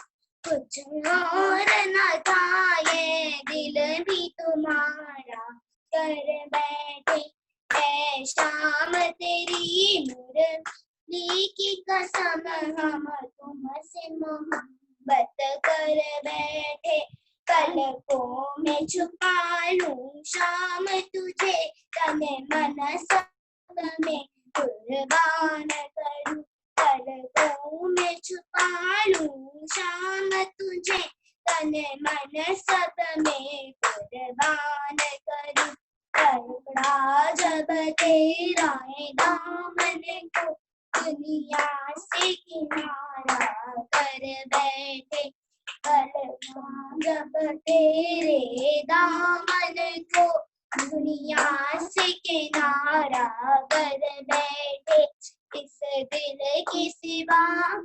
कुछ और न था, ये दिल भी तुम्हारा कर बैठे। ऐ शाम तेरी मुरली की कसम, हम तुमसे मोहब्बत कर बैठे। पलकों में छुपा लूं शाम तुझे, तन मन सब में कुर्बान करूं। पलकों में छुपा लूं शाम तुझे, तन मन सब में कुर्बान करूं। टुकड़ा जब तेरा दामन को, दुनिया से किनारा कर बैठे। जब तेरे दामन को, दुनिया से किनारा कर बैठे। इस दिल के सिवा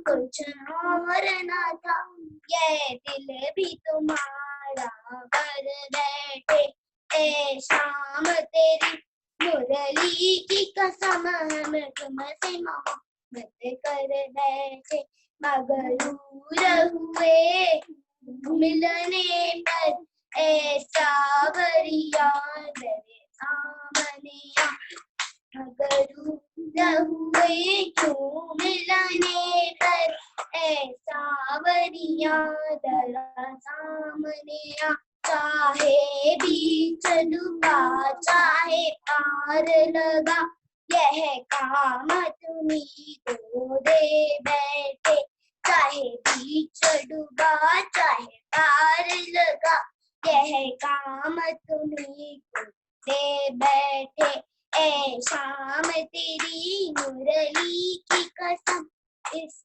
कुछ और न था, ये दिल भी तुम्हारा कर बैठे। ऐ शाम तेरी मुरली की कसम, हम तुमसे मोहब्बत कर बैठे। मगरूर हुए मिलने पर, ऐसा बरिया तेरे सामने। मगरूर हुए क्यों मिलने पर, ऐसा बरिया तेरा सामने। चाहे बीच डूबा चाहे पार लगा, यह काम तुम्ही को दे बैठे, चाहे बीच डूबा चाहे पार लगा, यह काम तुम्ही को दे बैठे। ए शाम तेरी मुरली की कसम, इस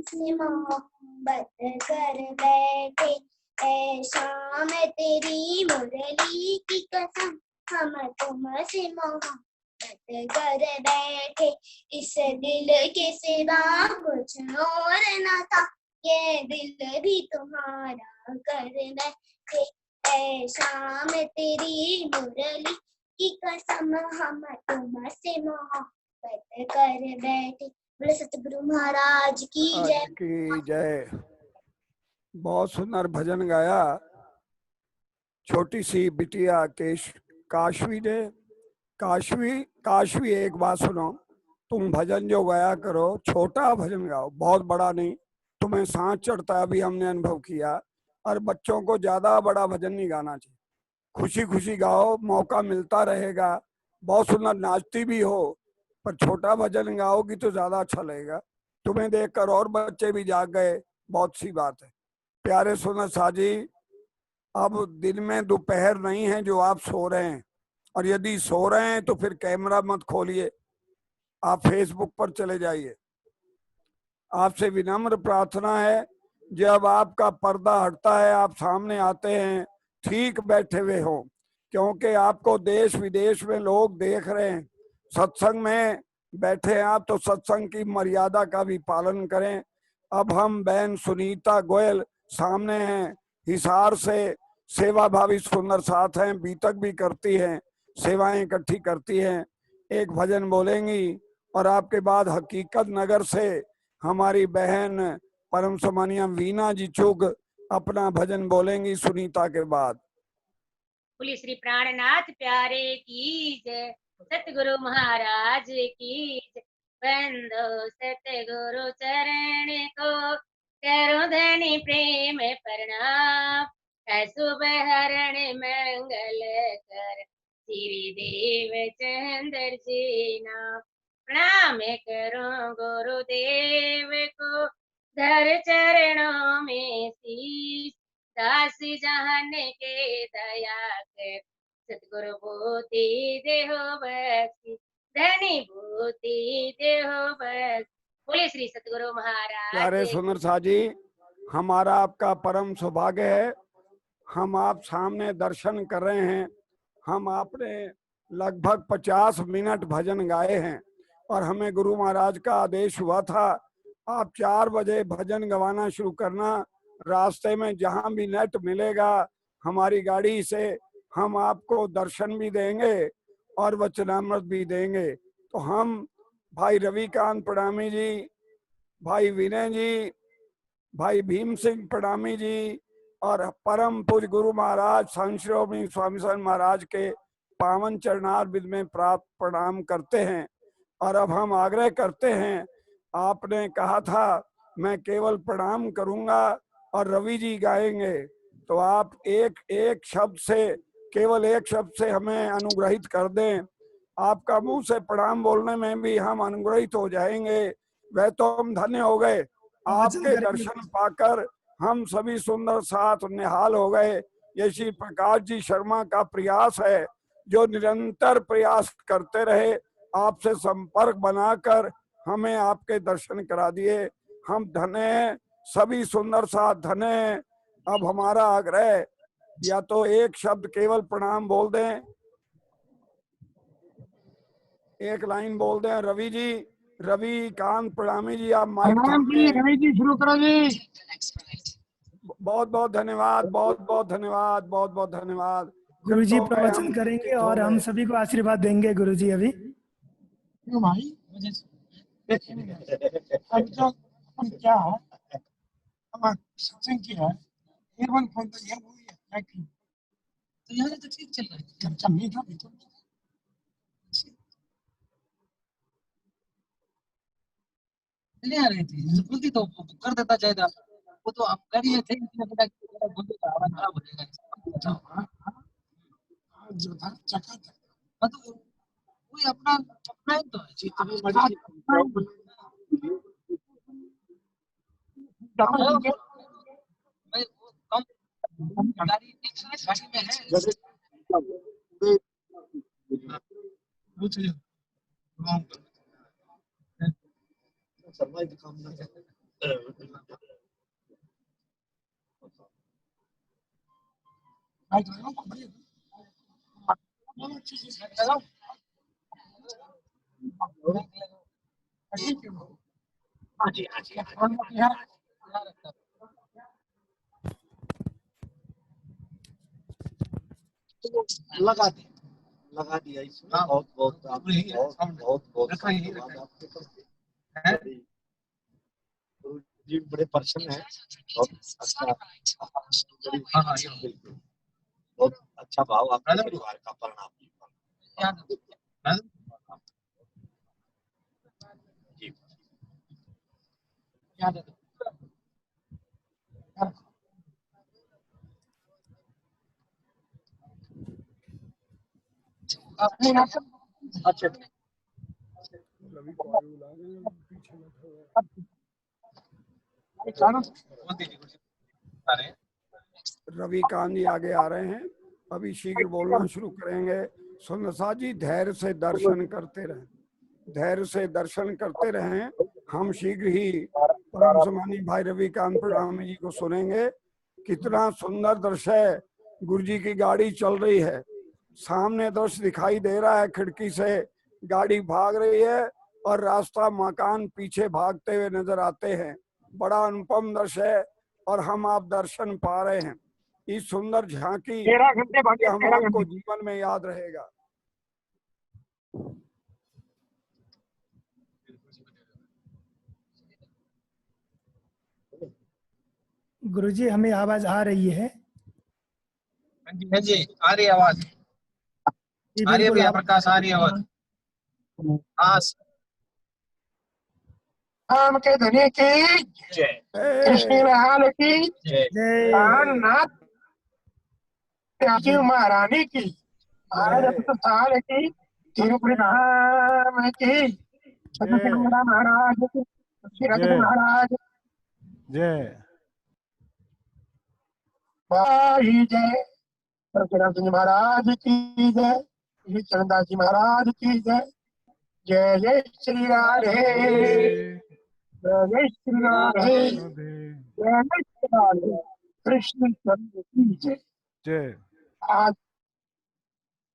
से मोहब्बत कर बैठे। ए शाम तेरी मुरली की कसम, हम तुमसे मोहब्बत कर बैठे। इस दिल के सिवा कुछ और न था, ये दिल भी तुम्हारा कर बैठे। ए शाम तेरी मुरली की कसम, हम तुमसे मोहब्बत कर बैठे। बोले सतगुरु महाराज की जय। की जय। बहुत सुंदर भजन गाया छोटी सी बिटिया काशवी ने। काशवी एक बात सुनो, तुम भजन जो गाया करो छोटा भजन गाओ, बहुत बड़ा नहीं। तुम्हें सांस चढ़ता है अभी हमने अनुभव किया, और बच्चों को ज्यादा बड़ा भजन नहीं गाना चाहिए। खुशी खुशी गाओ, मौका मिलता रहेगा। बहुत सुंदर नाचती भी हो, पर छोटा भजन गाओगी तो ज्यादा अच्छा लगेगा। तुम्हें देखकर और बच्चे भी जाग गए, बहुत सी बात है। प्यारे सुनर साजी, अब दिन में दोपहर नहीं है जो आप सो रहे हैं, और यदि सो रहे हैं तो फिर कैमरा मत खोलिए, आप फेसबुक पर चले जाइए। आपसे विनम्र प्रार्थना है, जब आपका पर्दा हटता है आप सामने आते हैं, ठीक बैठे हुए हो, क्योंकि आपको देश विदेश में लोग देख रहे हैं। सत्संग में बैठे हैं आप, तो सत्संग की मर्यादा का भी पालन करें। अब हम बहन सुनीता गोयल सामने हैं, हिसार से सेवा भावी सुंदर साथ हैं, बीतक भी करती हैं, सेवाएं इकट्ठी करती हैं। एक भजन बोलेंगी, और आपके बाद हकीकत नगर से हमारी बहन परम सम्मानीय वीना जी चुग अपना भजन बोलेंगी सुनीता के बाद। बोलिए श्री प्राणनाथ प्यारे की जय, सतगुरु महाराज की जय। बंदो सतगुरु चरण को करो धनी प्रेम प्रणाम, शुभ हरण मंगल कर श्री देव चंद्र जी नाम। प्रणाम करो गुरुदेव को धर चरणों में शीश, दास जहान के दया कर सतगुरु बुद्धि देहो बख्शी, धनी बुद्धि देहो बख्शी। बोले श्री सतगुरु महाराज। प्यारे सुंदर साजी, हमारा आपका परम सौभाग्य है, हम आप सामने दर्शन कर रहे हैं। हम आपने लगभग 50 मिनट भजन गाए हैं, और हमें गुरु महाराज का आदेश हुआ था आप 4 बजे भजन गवाना शुरू करना। रास्ते में जहां भी नेट मिलेगा हमारी गाड़ी से हम आपको दर्शन भी देंगे और वचनामृत भी देंगे। तो हम भाई रविकांत प्रणामी जी, भाई विनय जी, भाई भीम सिंह प्रणामी जी, और परम पूज्य गुरु महाराज संत श्री स्वामी संत महाराज के पावन चरणारविंद में प्राप्त प्रणाम करते हैं। और अब हम आग्रह करते हैं, आपने कहा था मैं केवल प्रणाम करूंगा और रवि जी गाएंगे, तो आप एक शब्द से, केवल एक शब्द से हमें अनुग्रहित कर दें। आपका मुंह से प्रणाम बोलने में भी हम अनुग्रहित हो जाएंगे। वह तो हम धन्य हो गए, आपके दर्शन पाकर हम सभी सुंदर साथ निहाल हो गए। ये श्री प्रकाश जी शर्मा का प्रयास है, जो निरंतर प्रयास करते रहे, आपसे संपर्क बनाकर हमें आपके दर्शन करा दिए। हम धन्य हैं, सभी सुंदर साथ धन्य हैं। अब हमारा आग्रह, या तो एक शब्द केवल प्रणाम बोल दें, एक लाइन बोल दें। रवि जी, रवि कांत प्रणामी जी, आप माइक रवि जी शुरू करो जी। बहुत बहुत धन्यवाद, बहुत बहुत धन्यवाद, बहुत बहुत धन्यवाद। गुरुजी प्रवचन करेंगे और हम सभी को आशीर्वाद देंगे। गुरुजी अभी क्यों भाई, अब तो हम क्या है, हमारा सत्संग किया है, एवन फोन तो यह हुई है कि तो यार तो ठीक चल रहा है, चर्चा मीठा भी तो ले आ रही थी, बोलती तो कर देता जाएगा, वो तो अब कर ही थे, इसलिए पता बोलते तो आवाज खराब हो जाएगा। जो था चका था, मतलब कोई अपना अपना तो है जितनी मर्जी गाड़ी में हाँ जी हाँ जी लगा दिया इसमें। बहुत बहुत बहुत बहुत धन्यवाद आपके प्रति। गुरु जी बड़े प्रसन्न है। बहुत अच्छा बिल्कुल बहुत अच्छा भाव आपके परिवार का। प्रणाम जी। अच्छा रवि कांत जी आगे आ रहे हैं, अभी शीघ्र बोलना शुरू करेंगे। सुंदरसा जी धैर्य से दर्शन करते रहें, धैर्य से दर्शन करते रहें। हम शीघ्र ही परम सम्मानी भाई रवि कांत प्रणामी जी को सुनेंगे। कितना सुंदर दृश्य है, गुरु जी की गाड़ी चल रही है, सामने दृश्य दिखाई दे रहा है, खिड़की से गाड़ी भाग रही है और रास्ता मकान पीछे भागते हुए नजर आते हैं। बड़ा अनुपम दृश्य है और हम आप दर्शन पा रहे हैं। इस सुंदर झांकी हम आपको जीवन में याद रहेगा। गुरुजी हमें आवाज आ रही है? हाँ जी आ रही आवाज, आ रही है भैया प्रकाश, आ रही है आवाज। हाँ राम के धनी की जय, कृष्ण लाल की जय, नाथ महारानी की, भारत साल की, तिरुपति धाम की, महाराज की, महाराज जय भाई जय, परशुराम सिंह महाराज की जय, श्री चरणदास जी महाराज की जय। जय जय श्री राधे, जय जय श्री राधे, जय जय श्री राधे, कृष्ण चंद्र की जय। जय। आज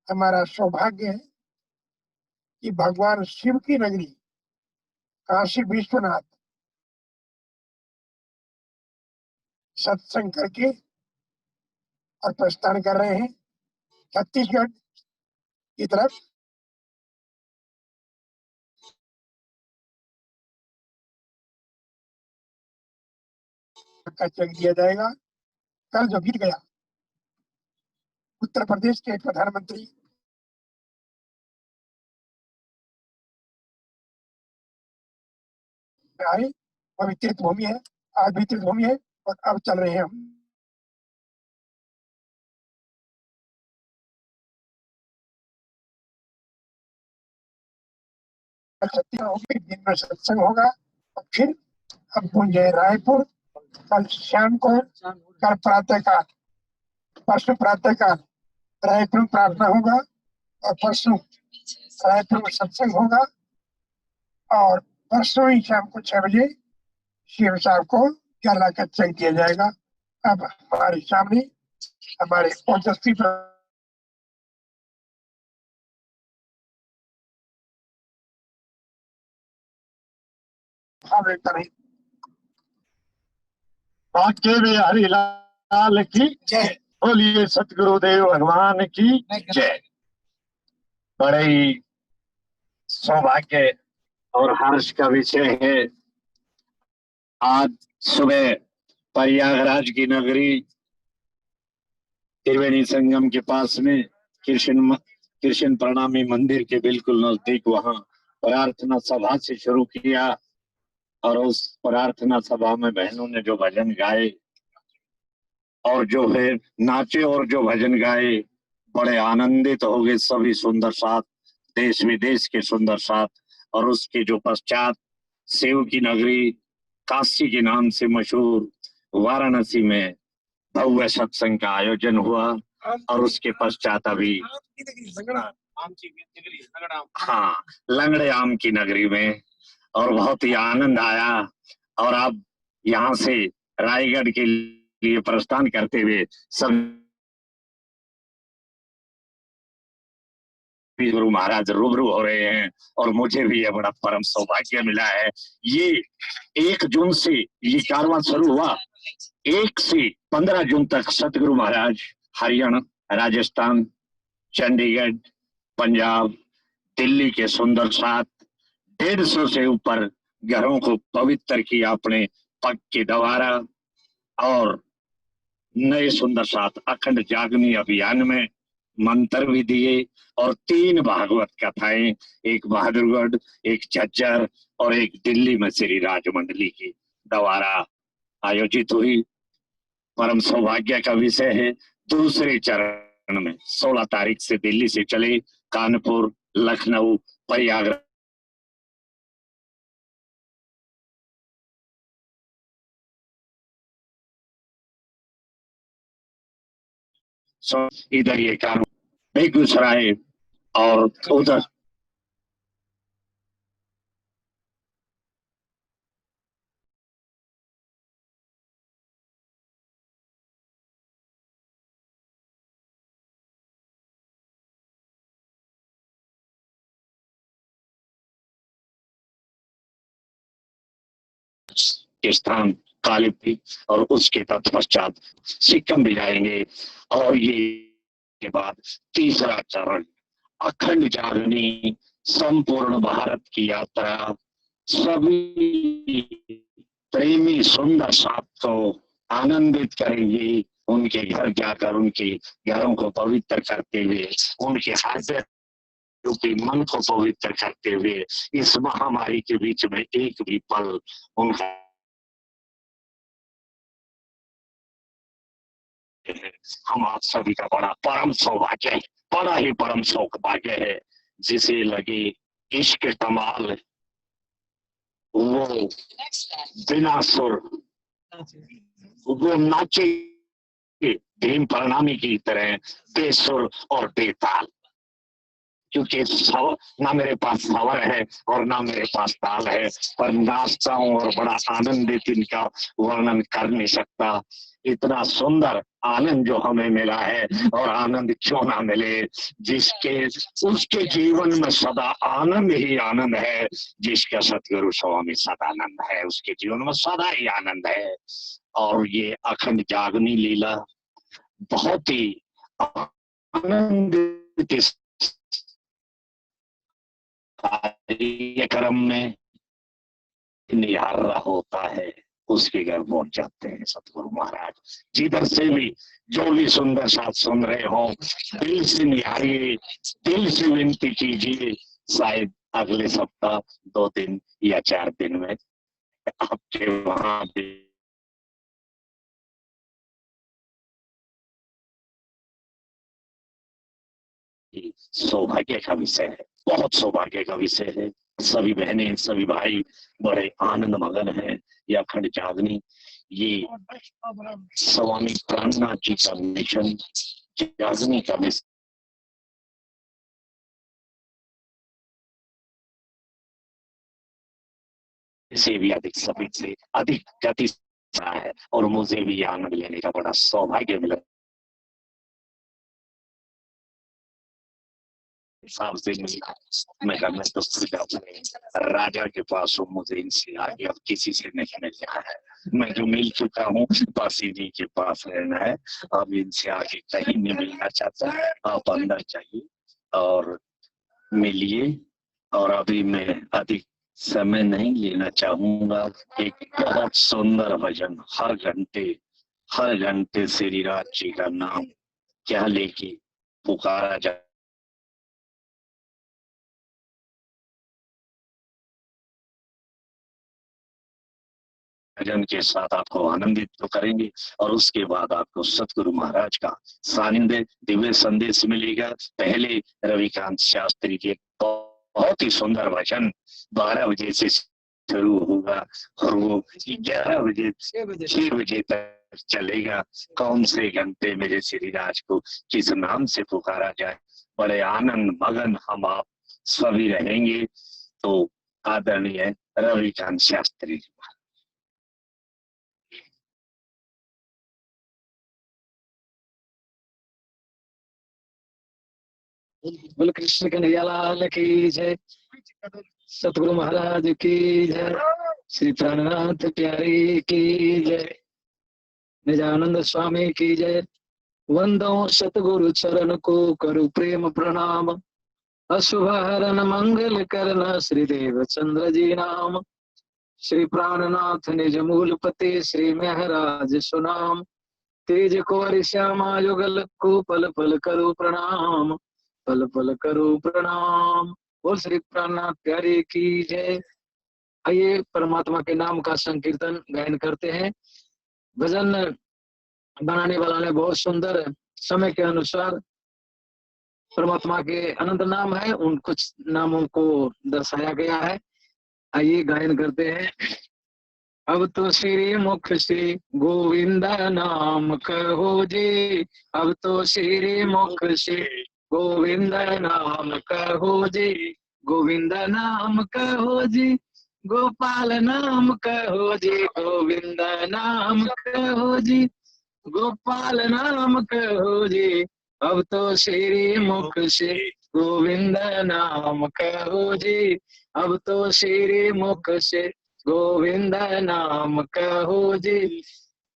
हमारा सौभाग्य है कि भगवान शिव की नगरी काशी विश्वनाथ सत्संग करके और प्रस्थान कर रहे हैं छत्तीसगढ़ की तरफ। का चेक दिया जाएगा। कल जो बीत गया, उत्तर प्रदेश के प्रधानमंत्री आए, अभी तीर्थ भूमि है, आज भी तीर्थ भूमि है और अब चल रहे हैं हम। दिन में सत्संग होगा और फिर हम पहुंचे रायपुर कल शाम को। कल प्रातःकाल, परसों प्रातःकाल रायपुर प्रार्थना होगा और परसों रायपुर में सत्संग होगा और परसों ही शाम को 6 बजे शिव साहब को जला कर चेक किया जाएगा। अब हमारे सामने हमारे ओजस्वी बाके बिहारी लाल की जय, बोलिए सतगुरुदेव भगवान की जय। बड़े ही सौभाग्य और हर्ष का विषय है, आज सुबह प्रयागराज की नगरी त्रिवेणी संगम के पास में कृष्ण प्रणामी मंदिर के बिल्कुल नजदीक वहां प्रार्थना सभा से शुरू किया और उस प्रार्थना सभा में बहनों ने जो भजन गाए और जो है नाचे और जो भजन गाए, बड़े आनंदित हो गए सभी सुंदर साथ देश विदेश के सुंदर साथ, और उसके जो पश्चात शिव की नगरी काशी के नाम से मशहूर वाराणसी में भव्य सत्संग का आयोजन हुआ। और उसके पश्चात अभी हाँ, लंगड़े आम की नगरी में, और बहुत ही आनंद आया। और अब यहाँ से रायगढ़ के लिए प्रस्थान करते हुए सब गुरु महाराज रूबरू हो रहे हैं, और मुझे भी यह बड़ा परम सौभाग्य मिला है। ये 1 जून से ये कारवां शुरू हुआ। 1 से 15 जून तक सतगुरु महाराज हरियाणा, राजस्थान, चंडीगढ़, पंजाब, दिल्ली के सुंदर साथ 150 से ऊपर घरों को पवित्र किया अपने पग के द्वारा। और नए सुंदर साथ अखंड जागनी अभियान में मंत्र भी दिए, और 3 भागवत कथाएं, एक बहादुरगढ़, एक झज्जर और एक दिल्ली में श्री राजमंडली के द्वारा आयोजित हुई। परम सौभाग्य का विषय है। दूसरे चरण में 16 तारीख से दिल्ली से चले कानपुर, लखनऊ, प्रयागराज, इधर ये काम बेगूसराय और उधर के स्थान कालिपी, और उसके तत्पश्चात सिक्किम भी जाएंगे। और ये के बाद तीसरा चरण अखंड जागनी संपूर्ण भारत की यात्रा। सभी प्रेमी सुंदर साथ को आनंदित करेंगी, उनके घर जाकर उनके घरों को पवित्र करते हुए, उनके हृदय रूपी मन को पवित्र करते हुए, इस महामारी के बीच में एक भी पल उनका हम आप सभी का बड़ा परम सौभाग्य है, बड़ा ही परम सौभाग्य है। जिसे लगे इश्क कमाल, वो बिना सुर वो नाचे भीम प्रणामी की तरह बेसुर और बेताल। क्योंकि ना मेरे पास स्वर है और ना मेरे पास ताल है, पर नाचता हूँ और बड़ा आनंदित इनका वर्णन कर नहीं सकता। इतना सुंदर आनंद जो हमें मिला है, और आनंद क्यों ना मिले, जिसके उसके जीवन में सदा आनंद ही आनंद है। जिसका सतगुरु स्वामी सदानंद है, उसके जीवन में सदा ही आनंद है। और ये अखंड जागनी लीला बहुत ही आनंदित कार्यक्रम में निहारा होता है, उसके घर पहुंच जाते हैं सतगुरु महाराज। जिधर से भी जो भी सुंदर साथ सुन रहे हो, दिल से निहारिए, दिल से विनती कीजिए। शायद अगले सप्ताह 2 दिन या 4 दिन में आपके वहां भी सौभाग्य का विषय है, बहुत सौभाग्य का विषय है। सभी बहनें, सभी भाई बड़े आनंद मगन हैं। ये अखंड जागनी, ये स्वामी प्राणनाथ जी का मिशन जागनी का विषय से भी अधिक, सभी से अधिक गति है, और मुझे भी आनंद लेने का बड़ा सौभाग्य मिला। साहब से मिला, मैं तो खुद अपने राजा के पास हूँ, मुझे इनसे आगे अब किसी से नहीं मिलना है। मैं जो मिल चुका हूँ पासी जी के पास रहना है, अब इनसे आगे कहीं नहीं मिलना चाहता। आप अंदर चाहिए और मिलिए। और अभी मैं अधिक समय नहीं लेना चाहूंगा। एक बहुत सुंदर भजन हर घंटे श्री राज जी का नाम क्या लेके पुकारा जाए, भजन के साथ आपको आनंदित तो करेंगे और उसके बाद आपको सतगुरु महाराज का सानिध्य दिव्य संदेश मिलेगा। पहले रविकांत शास्त्री के बहुत ही सुंदर भजन 12 बजे से शुरू होगा और वो 11 बजे 6 बजे तक चलेगा। कौन से घंटे मेरे श्री राज को किस नाम से पुकारा जाए, बड़े आनंद मगन हम आप सभी रहेंगे। तो आदरणीय रविकांत शास्त्री जी। बोल कृष्ण कन्हैया लाल की जय, सतगुरु महाराज की जय, श्री प्राणनाथ प्यारी की जय, निजानंद स्वामी की जय। वंदो सतगुरु चरण को करु प्रेम प्रणाम, अशुभ हरण मंगल करना श्री देव चंद्र जी नाम। श्री प्राणनाथ निज मूल पते श्री महराज सुनाम, तेज कुंवर श्यामा युगल को पल पल करो प्रणाम, पल पल करो प्रणाम। बोल श्री प्राणनाथ प्यारे की जय। आइए परमात्मा के नाम का संकीर्तन गायन करते हैं। भजन बनाने वाला ने बहुत सुंदर समय के अनुसार परमात्मा के अनंत नाम है, उन कुछ नामों को दर्शाया गया है। आइए गायन करते हैं। अब तो श्री मुख से गोविंद नाम कहो जी, अब तो श्री मुख से गोविंद नाम कहो जी, गोविंद नाम कहो जी, गोपाल नाम कहो जी, गोविंद नाम कहो जी, गोपाल नाम कहो जी। अब तो श्री मुख से गोविंद नाम कहो जी, अब तो श्री मुख से गोविंद नाम कहो जी।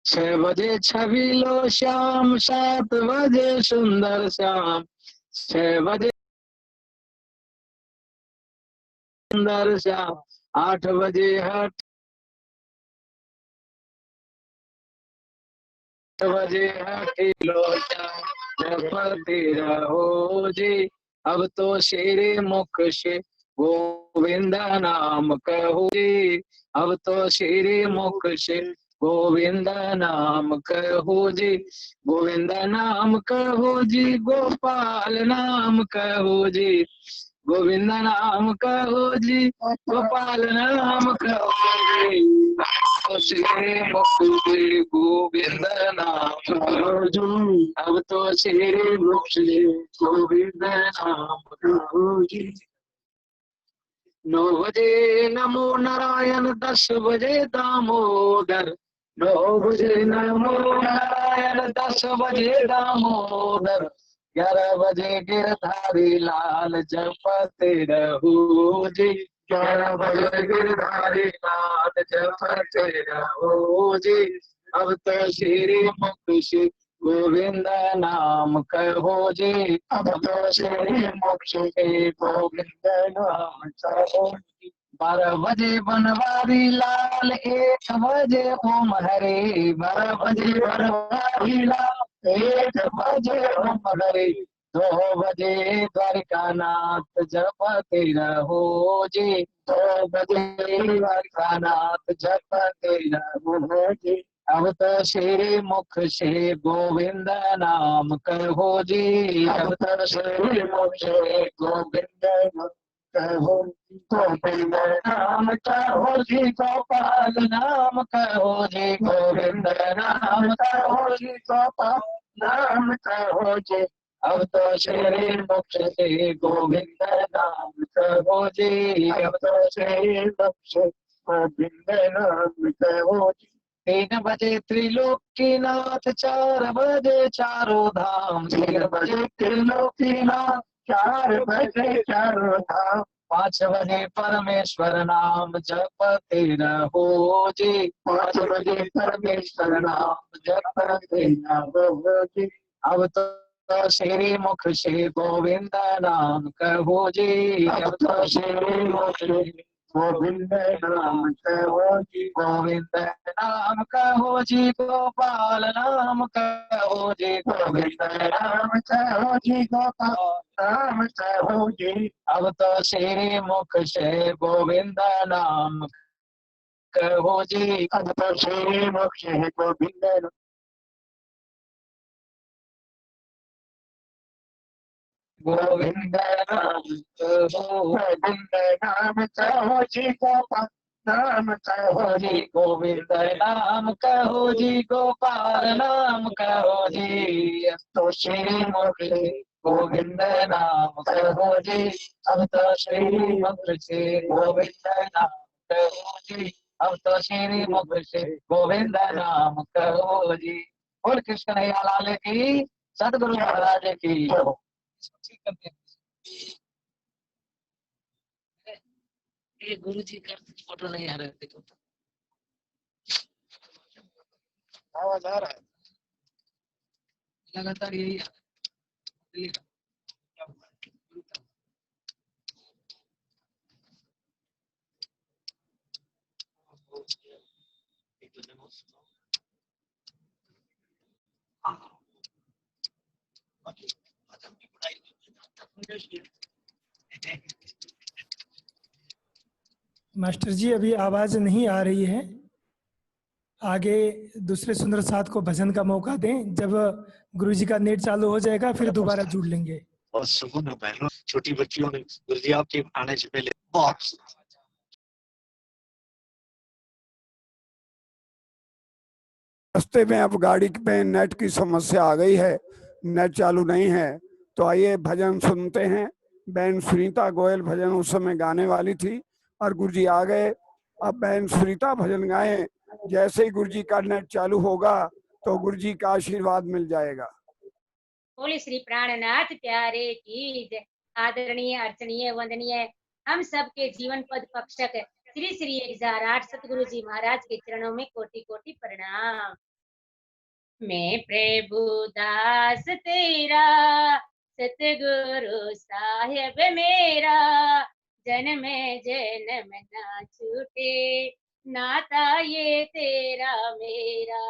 6 बजे छवि लो श्याम, 7 बजे सुंदर श्याम, 6 बजे सुंदर श्याम, 8 बजे हट बजे हटी लो जपते रहो जी। अब तो श्री मुख से गोविंद नाम कहो जी, अब तो श्री मुख से गोविंद नाम कहो जी, गोविंद नाम कहो जी, गोपाल नाम कहो जी, गोविंद नाम कहो जी, गोपाल नाम कहो जी। श्री मुख से गोविंद नाम कहो जी, अब तो श्री मुख से गोविंद नाम कहो जी। 9 बजे नमो नारायण, 10 बजे दामोदर, 9 बजे नमो नारायण, 10 बजे दामोदर, 11 बजे गिरधारी लाल जपते रहो जी, 11 बजे गिरधारी लाल जपते रहो जी। अब तो श्री मुख से गोविंद नाम कहो जी, अब तो श्री मुख से गोविंद नाम कहो जी। 12 बजे बनवारी लाल, 1 बजे ओम हरे, 12 बजे बनवारी लाल, 1 बजे ओम हरे, 2 बजे द्वारिका नाथ जपते रहो जी, 2 बजे द्वारिका नाथ जपते रहो जी। अब तो श्री मुख से गोविंद नाम कहो जी, अब तो श्री मुख से गोविंद नाम कहो, गोविंद नाम कहो जी, गोपाल नाम कहो जी, गोविंद नाम कहो जी, गोपाल नाम कहो जी। अब तो श्री मुख से गोविंद नाम कहो जी, अब तो श्री मुख से गोविंद नाम कहो जी। 3 बजे त्रिलोकीनाथ, 4 बजे चारों धाम, 3 बजे त्रिलोकीनाथ, 4 बजे चारों धाम, 5 बजे परमेश्वर नाम जपते रहो जी, 5 बजे परमेश्वर नाम जपते रहो जी। अब तो श्री मुख से गोविंद नाम कहो जी, अब तो श्री मुख से गोविंद नाम कहो जी, गोविंद नाम कहो जी, गोपाल नाम कहो जी, गोविंद नाम कहो जी, गोपाल नाम कहो जी। अब तो श्री मुख से गोविंद नाम कहो जी। अब तो श्री मोक्ष है गोविंद गोविंद नाम कहो, गोविंद नाम कहो जी गोपाल नाम कहो जी गोविंद नाम कहो जी, गोपाल नाम कहो जी। अब तो श्री मोक्ष गोविंद नाम कहो जी, अब तो श्री मोक्ष गोविंद नाम कहो जी, अब तो श्री मोक्ष गोविंद नाम कहो जी। बोल कृष्ण कन्हैया लाल की, सतगुरु महाराज की। ये गुरु जी का फोटो नहीं आ रहा है, देखो आवाज आ रहा है। लगातार यही आ रहा है। मास्टर जी अभी आवाज नहीं आ रही है, आगे दूसरे सुंदर साथ को भजन का मौका दें। जब गुरु जी का नेट चालू हो जाएगा फिर दोबारा जुड़ लेंगे। और सुकून है बहनों, छोटी बच्चियों ने गुरुजी आपके आने से पहले बहुत रास्ते में अब गाड़ी में नेट की समस्या आ गई है, नेट चालू नहीं है, तो आइए भजन सुनते हैं। बहन सुनीता गोयल भजन उस समय गाने वाली थी और गुरुजी आ गए। अब बहन सुनीता भजन गाएं, जैसे ही गुरुजी का नेट चालू होगा तो गुरुजी का आशीर्वाद मिल जाएगा। बोले श्री प्राणनाथ प्यारे की जय। आदरणीय अर्चनीय वंदनीय हम सबके जीवन पद पक्षक श्री श्री 1008 सतगुरु जी महाराज के चरणों में कोटि कोटि प्रणाम। मैं प्रभु दास तेरा, सतगुरु साहिब मेरा, जन्म जन्म ना छूटे, नाता ये तेरा मेरा।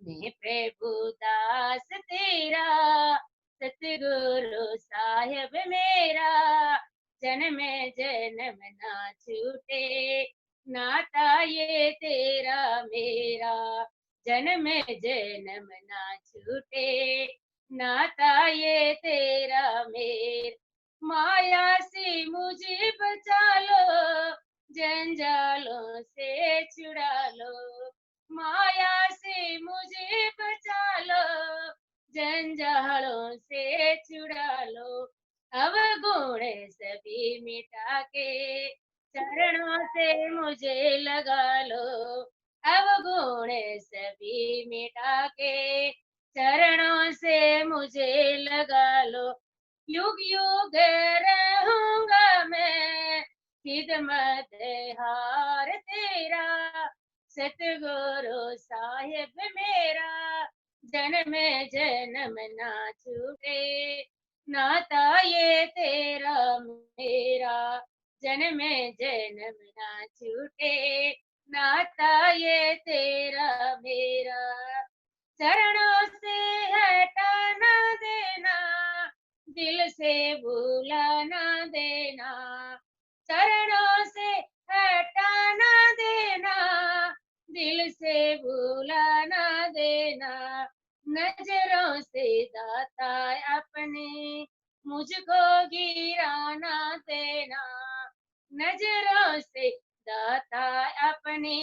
मैं प्रभु दास तेरा, सतगुरु साहिब मेरा, जन्म जन्म ना छूटे, नाता ये तेरा मेरा। जन्म जन्म ना छूटे, नाता ये तेरा मेरा। माया से मुझे बचा लो, जंजालों से छुड़ा लो, माया से मुझे बचा लो, जंजालों से छुड़ा लो। अब गुण सभी मिटा के चरणों से मुझे लगा लो, अब गुण सभी मिटा के चरणों से मुझे लगा लो। युग युग रहूंगा मैं खिदमत हार तेरा, सतगुरु साहिब मेरा, जन्म जन्म ना छूटे, नाता ये तेरा मेरा। जन्म जन्म ना छूटे, नाता ये तेरा मेरा। चरणों से हटा ना देना, दिल से भूला ना देना, चरणों से हटा ना देना, दिल से भूला ना देना। नजरों से दाता अपने मुझको गिराना देना, नजरों से दाता अपने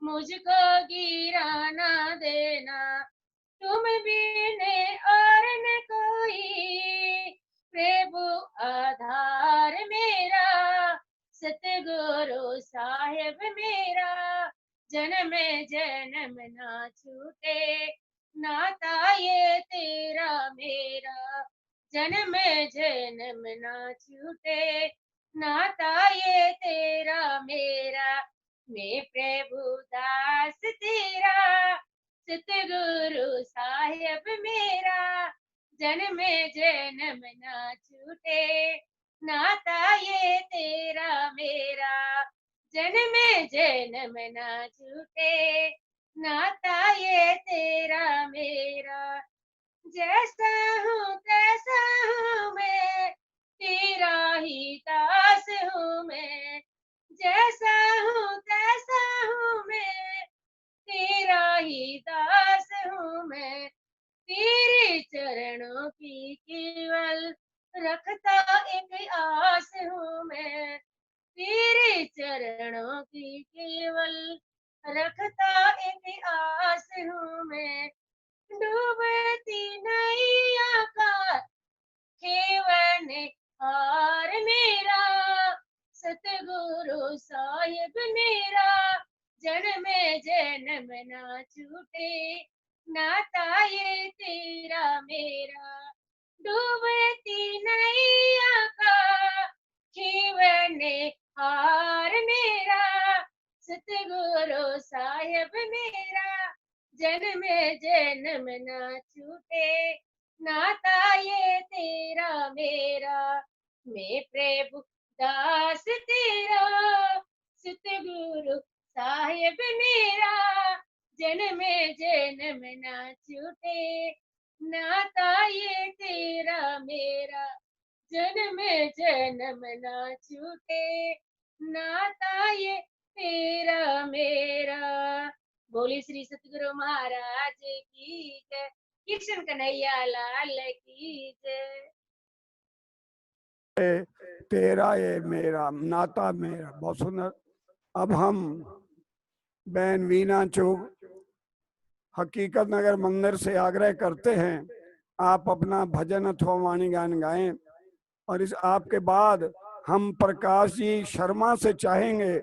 मुझको गिराना देना। तुम बिने और न कोई प्रभु आधार मेरा, सतगुरु साहिब मेरा, जन्म जन्म ना छूटे, नाता ये तेरा मेरा। जन्म जन्म ना छूटे, नाता ये तेरा मेरा। मैं प्रभु दास तेरा, सतगुरु साहिब मेरा, जन्म जन्म ना छूटे, नाता ये तेरा मेरा। जन्म जन्म ना छूटे, नाता ये तेरा मेरा। जैसा हूँ तैसा हूँ मैं, तेरा ही दास हूँ मैं, जैसा हूँ तैसा हूँ मैं, तेरा ही दास हूँ मैं, तेरे चरणों की केवल रखता एक आस हूँ मैं, तेरे चरणों की केवल रखता एक आस हूँ मैं। डूबती नैया का केवल हार मेरा, सतगुरु साहिब मेरा, जन्म जन्म ना छूटे, नाता ये तेरा मेरा। डूबती नैया का केवल हार मेरा, सतगुरु साहिब मेरा, जन्म जन्म ना छूटे, नाता ये तेरा मेरा। मैं प्रभु दास तेरा, सतगुरु साहिब मेरा, जन्म जन्म ना छूटे, नाता ये तेरा मेरा, जन्म जन्म ना छूटे, नाता ये तेरा मेरा। बोली श्री सतगुरु महाराज की जय, कृष्ण कन्हैया लाल की जय। तेरा ये मेरा नाता मेरा, बहुत सुंदर। अब हम बहन वीना चुग हकीकत नगर मंदिर से आग्रह करते हैं आप अपना भजन अथवा वाणी गान गाएं, और इस आपके बाद हम प्रकाश जी शर्मा से चाहेंगे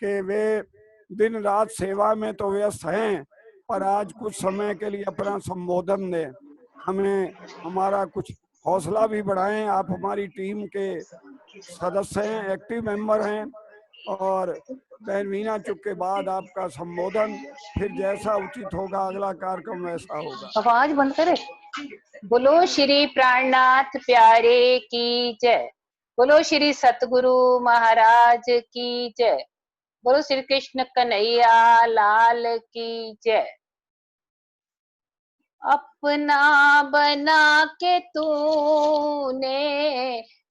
कि वे दिन रात सेवा में तो व्यस्त हैं, पर आज कुछ समय के लिए अपना संबोधन दें, हमें हमारा कुछ हौसला भी बढ़ाएं। आप हमारी टीम के सदस्य हैं, एक्टिव मेंबर हैं, और बहन वीना चुग के बाद आपका संबोधन, फिर जैसा उचित होगा अगला कार्यक्रम वैसा होगा। आवाज बंद करे। बोलो श्री प्राणनाथ प्यारे की जय, बोलो श्री सतगुरु महाराज की जय, बोलो श्री कृष्ण कन्हैया लाल की जय। अपना बना के तूने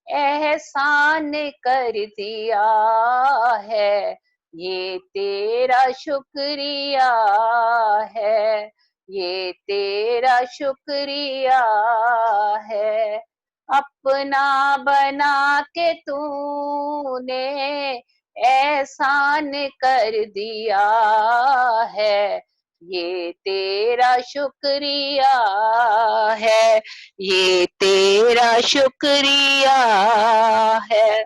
एहसान कर दिया है, ये तेरा शुक्रिया है, ये तेरा शुक्रिया है। अपना बना के तूने एहसान कर दिया है, ये तेरा शुक्रिया है, ये तेरा शुक्रिया है।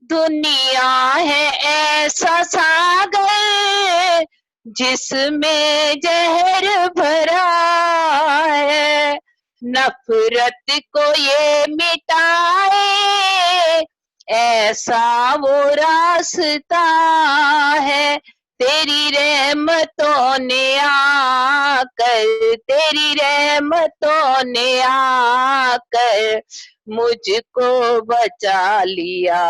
दुनिया है ऐसा सागर जिसमें जहर भरा है, नफरत को ये मिटाए ऐसा वो रास्ता है। तेरी रहमतों ने आकर, तेरी रहमतों ने आकर मुझको बचा लिया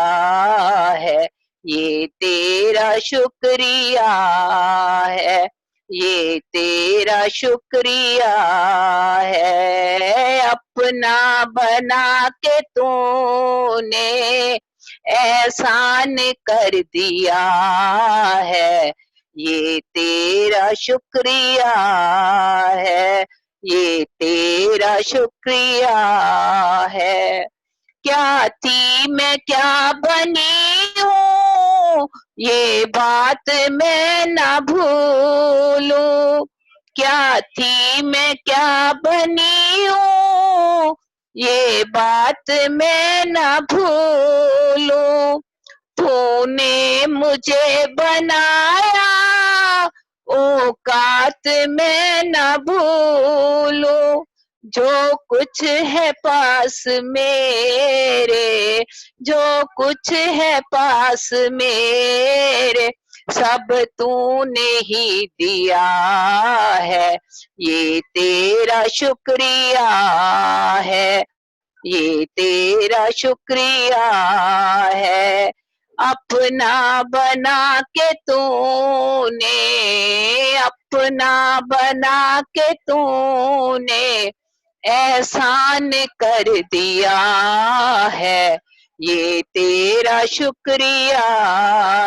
है, ये तेरा शुक्रिया है, ये तेरा शुक्रिया है। अपना बना के तूने एहसान कर दिया है, ये तेरा शुक्रिया है, ये तेरा शुक्रिया है। क्या थी मैं क्या बनी हूँ ये बात मैं ना भूलूं, क्या थी मैं क्या बनी हूँ ये बात मैं ना भूलूं। तूने मुझे बनाया औकात मैं ना भूलूं, जो कुछ है पास मेरे, जो कुछ है पास मेरे, सब तूने ही दिया है, ये तेरा शुक्रिया है, ये तेरा शुक्रिया है। अपना बना के तूने, अपना बना के तूने एहसान कर दिया है, ये तेरा शुक्रिया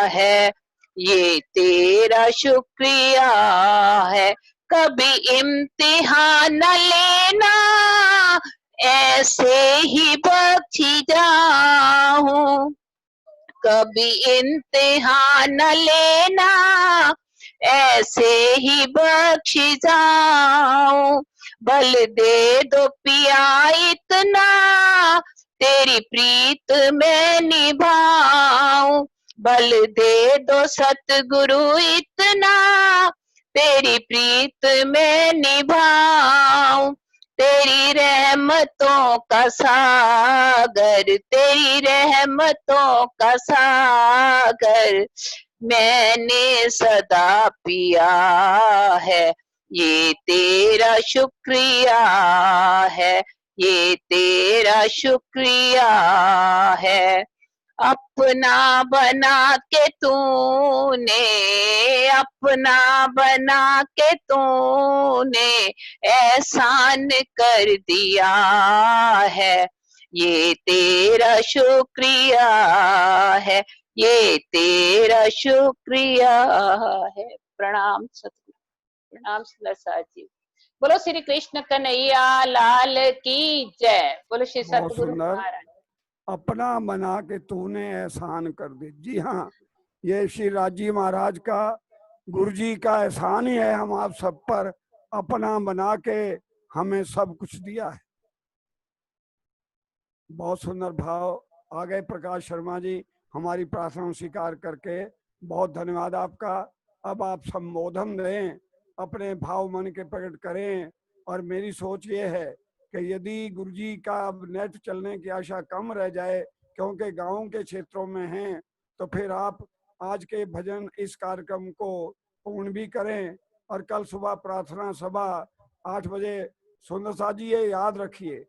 है, ये तेरा शुक्रिया है। कभी इम्तिहान न लेना, ऐसे ही बख्शी जाऊं। कभी इम्तिहान न लेना, ऐसे ही बख्श जाऊं। बल दे दो पिया इतना, तेरी प्रीत में निभाऊं। बल दे दो सतगुरु इतना, तेरी प्रीत में निभाऊं। तेरी रहमतों का सागर, तेरी रहमतों का सागर मैंने सदा पिया है। ये तेरा शुक्रिया है, ये तेरा शुक्रिया है। अपना बना के तूने, अपना बना के तूने एहसान कर दिया है। ये तेरा शुक्रिया है, ये तेरा शुक्रिया है। प्रणाम सतगुरु, प्रणाम सुंदर जी। बोलो श्री कृष्ण कन्हैया लाल की जय। बोलो श्री बहुत सतगुरु सुंदर। महाराज। अपना बना के तूने एहसान कर दे। जी हाँ, ये श्री राजी महाराज का, गुरु जी का एहसान ही है हम आप सब पर। अपना बना के हमें सब कुछ दिया है। बहुत सुंदर भाव आ गए प्रकाश शर्मा जी, हमारी प्रार्थना स्वीकार करके बहुत धन्यवाद आपका। अब आप संबोधन दें, अपने भाव मन के प्रकट करें। और मेरी सोच ये है कि यदि गुरुजी का अब नेट चलने की आशा कम रह जाए, क्योंकि गांव के क्षेत्रों में हैं, तो फिर आप आज के भजन इस कार्यक्रम को पूर्ण भी करें। और कल सुबह प्रार्थना सभा 8 बजे। सुंदर साथ जी ये याद रखिए,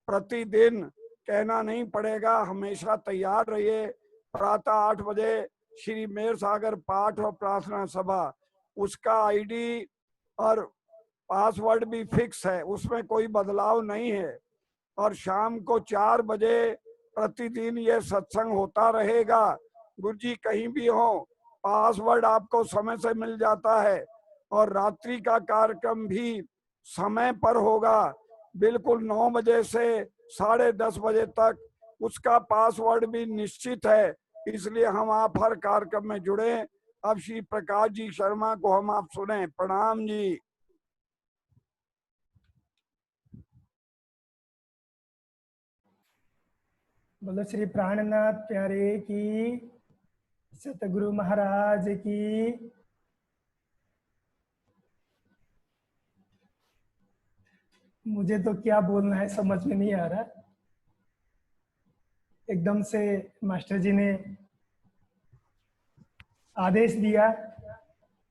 प्रतिदिन कहना नहीं पड़ेगा, हमेशा तैयार रहिए। प्रातः 8 बजे श्री मेहर सागर पाठ और प्रार्थना सभा, उसका आईडी और पासवर्ड भी फिक्स है, उसमें कोई बदलाव नहीं है। और शाम को 4 बजे प्रतिदिन ये सत्संग होता रहेगा। गुरुजी कहीं भी हो, पासवर्ड आपको समय से मिल जाता है। और रात्रि का कार्यक्रम भी समय पर होगा, बिल्कुल 9 बजे से 10:30 बजे तक। उसका पासवर्ड भी निश्चित है, इसलिए हम आप हर कार्यक्रम में जुड़े। अब श्री प्रकाश जी शर्मा को हम आप सुने। प्रणाम जी। बोलो श्री प्राणनाथ प्यारे की, सतगुरु महाराज की। मुझे तो क्या बोलना है समझ में नहीं आ रहा। एकदम से मास्टर जी ने आदेश दिया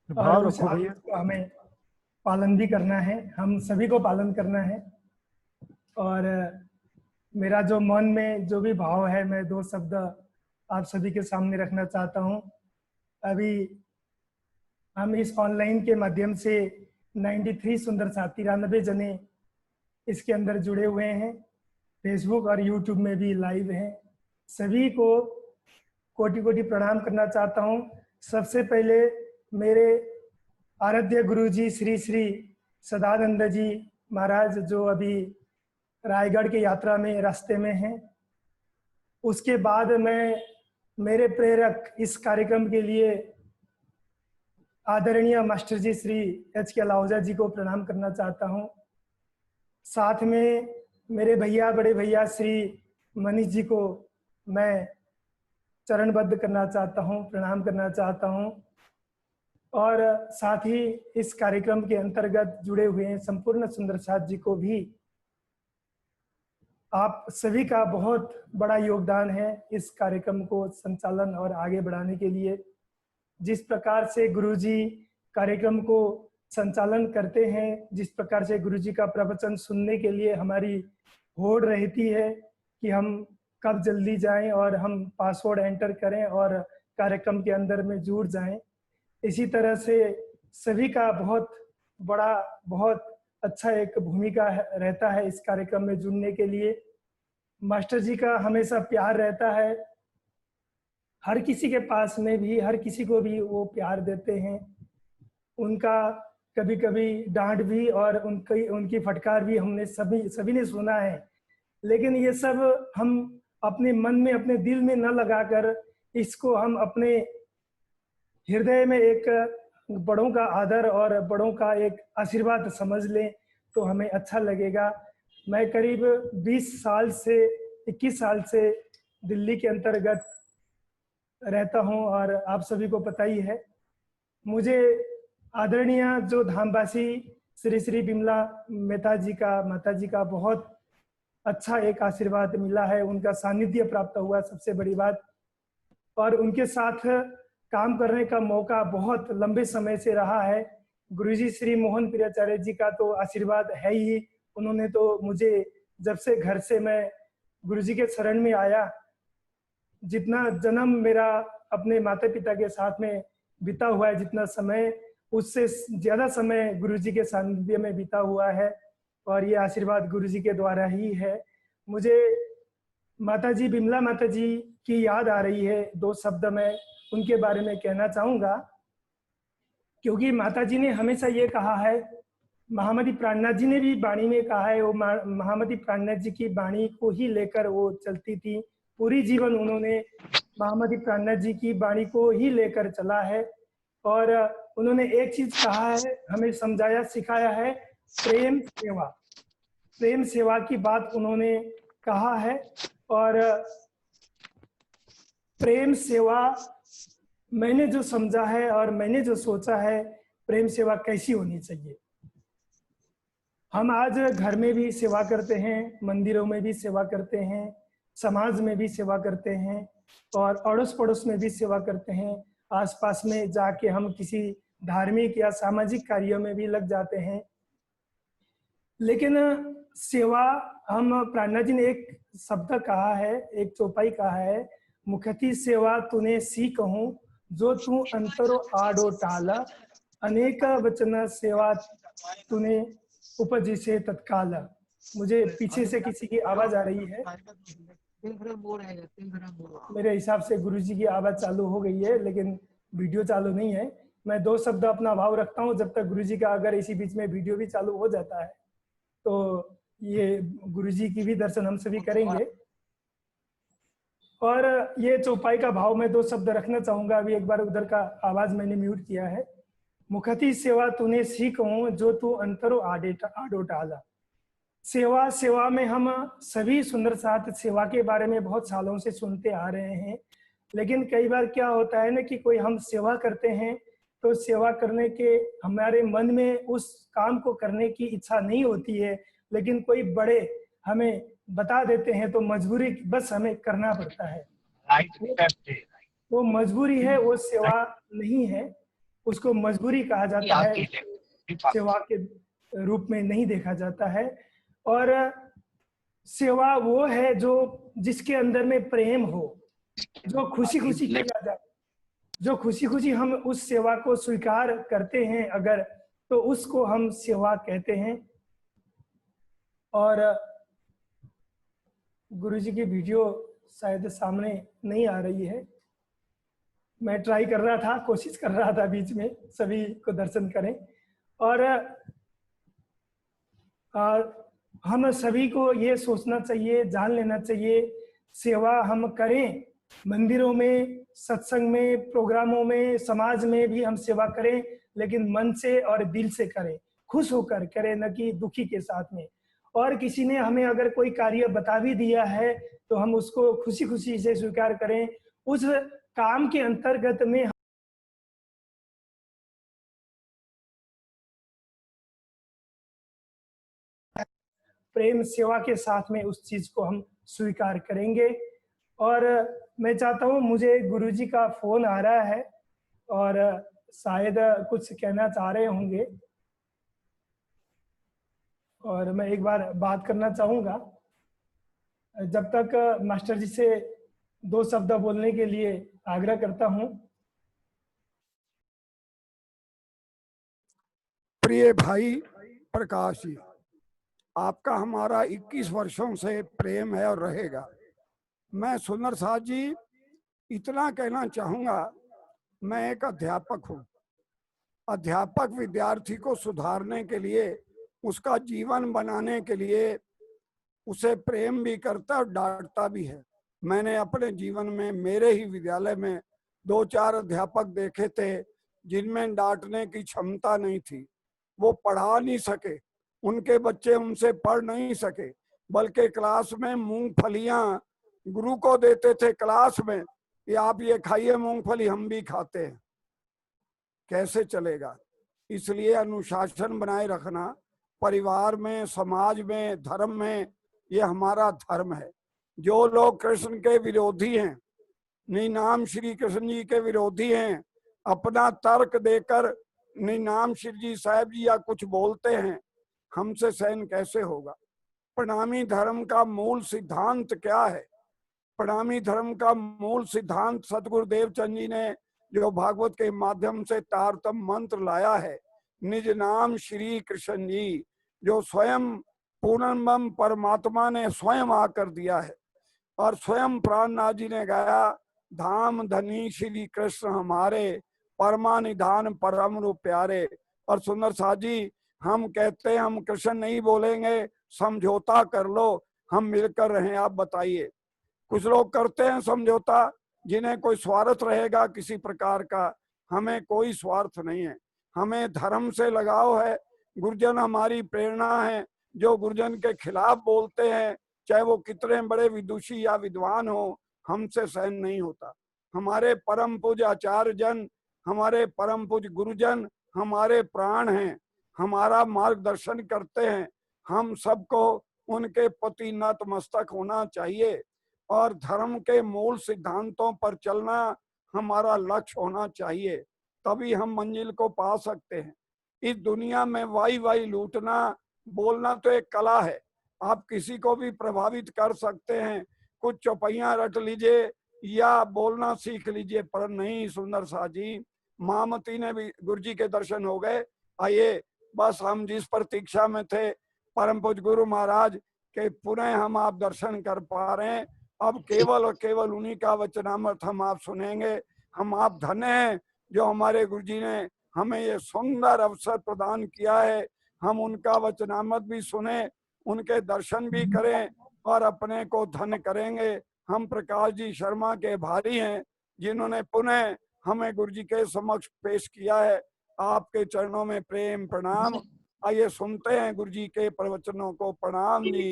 और उस आदेश को हमें पालन भी करना है, हम सभी को पालन करना है। और मेरा जो मन में जो भी भाव है, मैं 2 शब्द आप सभी के सामने रखना चाहता हूँ। अभी हम इस ऑनलाइन के माध्यम से 93 सुंदर साथी 93 जने इसके अंदर जुड़े हुए हैं। फेसबुक और यूट्यूब में भी लाइव हैं। सभी को कोटि कोटि प्रणाम करना चाहता हूँ। सबसे पहले मेरे आराध्य गुरु जी श्री श्री सदानंद जी महाराज, जो अभी रायगढ़ की यात्रा में रास्ते में हैं। उसके बाद मैं मेरे प्रेरक इस कार्यक्रम के लिए आदरणीय मास्टर जी श्री HK अलाउजा जी को प्रणाम करना चाहता हूँ। साथ में मेरे भैया, बड़े भैया श्री मनीष जी को मैं चरणबद्ध करना चाहता हूँ, प्रणाम करना चाहता हूँ। और साथ ही इस कार्यक्रम के अंतर्गत जुड़े हुए संपूर्ण सुंदर साथ जी को भी, आप सभी का बहुत बड़ा योगदान है इस कार्यक्रम को संचालन और आगे बढ़ाने के लिए। जिस प्रकार से गुरुजी कार्यक्रम को संचालन करते हैं, जिस प्रकार से गुरुजी का प्रवचन सुनने के लिए हमारी होड़ रहती है कि हम कब जल्दी जाएं और हम पासवर्ड एंटर करें और कार्यक्रम के अंदर में जुड़ जाएं, इसी तरह से सभी का बहुत बड़ा, बहुत अच्छा एक भूमिका रहता है इस कार्यक्रम में जुड़ने के लिए। मास्टर जी का हमेशा प्यार रहता है, हर किसी के पास में भी हर किसी को भी वो प्यार देते हैं। उनका कभी कभी डांट भी और उनकी फटकार भी हमने सभी ने सुना है, लेकिन ये सब हम अपने मन में अपने दिल में न लगाकर इसको हम अपने हृदय में एक बड़ों का आदर और बड़ों का एक आशीर्वाद समझ लें तो हमें अच्छा लगेगा। मैं करीब 20 साल से 21 साल से दिल्ली के अंतर्गत रहता हूं और आप सभी को पता ही है। मुझे आदरणीय जो धामवासी श्री श्री बिमला मेहता जी का माता जी का बहुत अच्छा एक आशीर्वाद मिला है, उनका सानिध्य प्राप्त हुआ सबसे बड़ी बात, और उनके साथ काम करने का मौका बहुत लंबे समय से रहा है। गुरुजी श्री मोहन प्रियाचार्य जी का तो आशीर्वाद है ही, उन्होंने तो मुझे जब से घर से मैं गुरुजी के शरण में आया, जितना जन्म मेरा अपने माता पिता के साथ में बीता हुआ है, जितना समय उससे ज्यादा समय गुरुजी के सानिध्य में बीता हुआ है, और ये आशीर्वाद गुरुजी के द्वारा ही है। मुझे माता जी बिमला माता जी की याद आ रही है, 2 शब्द मैं उनके बारे में कहना चाहूँगा, क्योंकि माता जी ने हमेशा ये कहा है, महामती प्राणनाथ जी ने भी वाणी में कहा है, वो महामती प्राणनाथ जी की वाणी को ही लेकर वो चलती थी। पूरी जीवन उन्होंने महामती प्राणनाथ जी की वाणी को ही लेकर चला है, और उन्होंने एक चीज कहा है, हमें समझाया सिखाया है, प्रेम सेवा। प्रेम सेवा की बात उन्होंने कहा है, और प्रेम सेवा मैंने जो समझा है और मैंने जो सोचा है, प्रेम सेवा कैसी होनी चाहिए। हम आज घर में भी सेवा करते हैं, मंदिरों में भी सेवा करते हैं, समाज में भी सेवा करते हैं, और अड़ोस पड़ोस में भी सेवा करते हैं। आसपास में जाके हम किसी धार्मिक या सामाजिक कार्यों में भी लग जाते हैं। लेकिन सेवा, हम प्राणनाथ जी ने एक शब्द कहा है, एक चौपाई कहा है, मुखती सेवा तूने सी कहूं जो तू अंतरो आडो टाला, अनेक वचन सेवा तूने उपजी से तत्काल। मुझे पीछे से किसी की आवाज आ रही है, मेरे हिसाब से गुरुजी की आवाज चालू हो गई है, लेकिन वीडियो चालू नहीं है। मैं 2 शब्द अपना भाव रखता हूँ, जब तक गुरुजी का अगर इसी बीच में वीडियो भी चालू हो जाता है तो ये गुरुजी की भी दर्शन हम सभी करेंगे। और ये चौपाई का भाव मैं 2 शब्द रखना चाहूंगा। अभी एक बार उधर का आवाज मैंने म्यूट किया है। मुखती सेवा तूने सी कहूं जो तू अंतरो आडो टाला। सेवा में हम सभी सुंदर साथ सेवा के बारे में बहुत सालों से सुनते आ रहे हैं, लेकिन कई बार क्या होता है ना कि कोई हम सेवा करते हैं तो सेवा करने के हमारे मन में उस काम को करने की इच्छा नहीं होती है, लेकिन कोई बड़े हमें बता देते हैं तो मजबूरी बस हमें करना पड़ता है। वो मजबूरी है, वो सेवा नहीं है, उसको मजबूरी कहा जाता है, सेवा के रूप में नहीं देखा जाता है। और सेवा वो है जो जिसके अंदर में प्रेम हो, जो खुशी खुशी किया जाए, जो खुशी खुशी हम उस सेवा को स्वीकार करते हैं अगर, तो उसको हम सेवा कहते हैं। और गुरुजी की वीडियो शायद सामने नहीं आ रही है, मैं ट्राई कर रहा था, कोशिश कर रहा था बीच में सभी को दर्शन करें। और हम सभी को ये सोचना चाहिए, जान लेना चाहिए, सेवा हम करें, मंदिरों में, सत्संग में, प्रोग्रामों में, समाज में भी हम सेवा करें, लेकिन मन से और दिल से करें, खुश होकर करें, न कि दुखी के साथ में। और किसी ने हमें अगर कोई कार्य बता भी दिया है तो हम उसको खुशी खुशी से स्वीकार करें। उस काम के अंतर्गत में प्रेम सेवा के साथ में उस चीज को हम स्वीकार करेंगे। और मैं चाहता हूँ, मुझे गुरुजी का फोन आ रहा है और शायद कुछ कहना चाह रहे होंगे, और मैं एक बार बात करना चाहूँगा। जब तक मास्टर जी से 2 शब्द बोलने के लिए आग्रह करता हूँ। प्रिय भाई प्रकाश जी, आपका हमारा 21 वर्षों से प्रेम है और रहेगा। मैं सुंदर साथ जी इतना कहना चाहूंगा, मैं एक अध्यापक हूँ। अध्यापक विद्यार्थी को सुधारने के लिए, उसका जीवन बनाने के लिए उसे प्रेम भी करता और डांटता भी है। मैंने अपने जीवन में मेरे ही विद्यालय में 2-4 अध्यापक देखे थे जिनमें डांटने की क्षमता नहीं थी। वो पढ़ा नहीं सके, उनके बच्चे उनसे पढ़ नहीं सके, बल्कि क्लास में मूंगफलियां गुरु को देते थे क्लास में कि आप ये खाइए मूंगफली, हम भी खाते हैं। कैसे चलेगा? इसलिए अनुशासन बनाए रखना परिवार में, समाज में, धर्म में, ये हमारा धर्म है। जो लोग कृष्ण के विरोधी हैं, निनाम श्री कृष्ण जी के विरोधी हैं, अपना तर्क देकर निनाम श्री जी साहब जी या कुछ बोलते हैं, हमसे सहन कैसे होगा? प्रणामी धर्म का मूल सिद्धांत क्या है? प्रणामी धर्म का मूल सिद्धांत सतगुरुदेव चंद जी ने जो भागवत के माध्यम से तारतम मंत्र लाया है, निज नाम श्री कृष्ण जी, जो स्वयं पूर्णम परमात्मा ने स्वयं आकर दिया है और स्वयं प्राणनाथ जी ने गाया, धाम धनी श्री कृष्ण हमारे, परमानिधान परम रूप प्यारे। और सुंदर साथ जी हम कहते हैं हम कृष्ण नहीं बोलेंगे, समझौता कर लो, हम मिलकर रहें। आप बताइए, कुछ लोग करते हैं समझौता जिन्हें कोई स्वार्थ रहेगा किसी प्रकार का। हमें कोई स्वार्थ नहीं है, हमें धर्म से लगाव है। गुरुजन हमारी प्रेरणा है। जो गुरुजन के खिलाफ बोलते हैं, चाहे वो कितने बड़े विदुषी या विद्वान हो, हमसे सहन नहीं होता। हमारे परम पूज्य आचार्य जन, हमारे परम पूज्य गुरुजन हमारे प्राण हैं, हमारा मार्गदर्शन करते हैं। हम सबको उनके प्रति नतमस्तक होना चाहिए और धर्म के मूल सिद्धांतों पर चलना हमारा लक्ष्य होना चाहिए, तभी हम मंजिल को पा सकते हैं। इस दुनिया में वाई वाई लूटना, बोलना तो एक कला है, आप किसी को भी प्रभावित कर सकते हैं। कुछ चौपाइयां रट लीजिए या बोलना सीख लीजिए, पर नहीं सुंदर साथ जी, मामती ने भी गुरु जी के दर्शन हो गए। आइए, बस हम जिस प्रतीक्षा में थे परम पूज्य गुरु महाराज के पुनः हम आप दर्शन कर पा रहे हैं। अब केवल और केवल उन्हीं का वचनामृत हम आप सुनेंगे। हम आप धन्य हैं जो हमारे गुरुजी ने हमें ये सुंदर अवसर प्रदान किया है। हम उनका वचनामृत भी सुने, उनके दर्शन भी करें और अपने को धन्य करेंगे। हम प्रकाश जी शर्मा के भारी हैं जिन्होंने पुनः हमें गुरुजी के समक्ष पेश किया है। आपके चरणों में प्रेम प्रणाम। आइए सुनते हैं गुरुजी के प्रवचनों को। प्रणाम जी।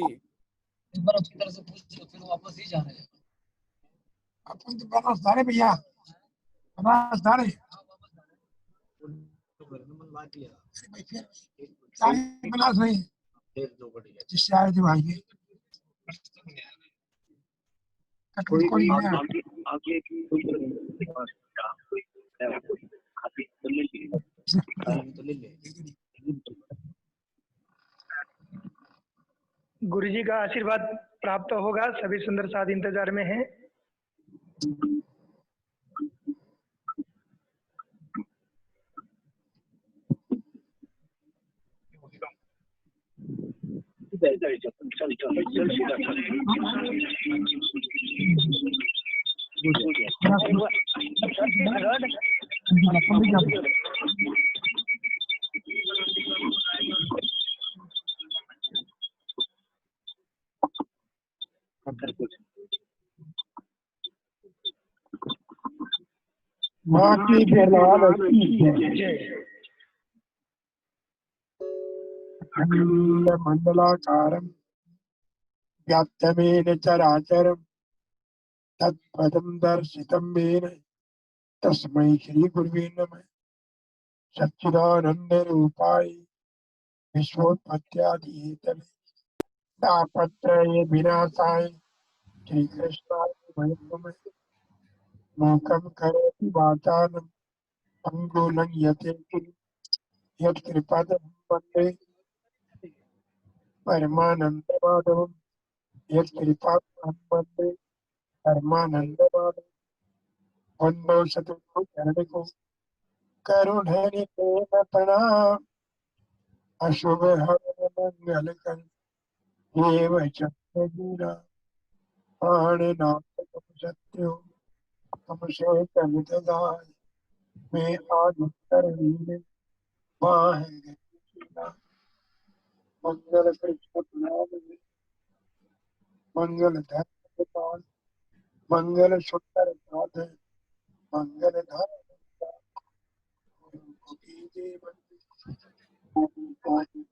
इस बार अच्छी तरह से पूछ लो, फिर वापस ही जा रहे हैं। अपन तो बनास धारे भैया, बनास धारे। बनास नहीं, जिससे आए थे भाई ये। कोई आगे गुरु जी का आशीर्वाद प्राप्त होगा। सभी सुंदर साथ इंतजार में हैं। बाकी अखंड मंडलाकारं व्याप्तमेन चराचरं तत्पदं दर्शितं येन तस्मै श्री गुरुवे नमः। सच्चिदानंद रूपाय विश्वोत्पत्त्यादि हेतवे तापत्रय विनाशाय श्री कृष्णाय नमः। मूकं करोति वाचालं अंगुलं यतेति यत्कृपादं वन्दे परमानन्दमाधवं। यत्कृपादं वन्दे परमानन्दमाधवं। वन्दो सतगुरु चरणिको करुणनिकेतन प्रणाम। अशुभ हर मंगल कर हे वचन प्राणनाथ तुम सत्य हो, तुमसे कवित गाय मैं आज उत्तर लीन वाह मंगल कृष्ण प्रणाम मंगल धर्म पाल मंगल सुंदर नाथ मंगल धर्म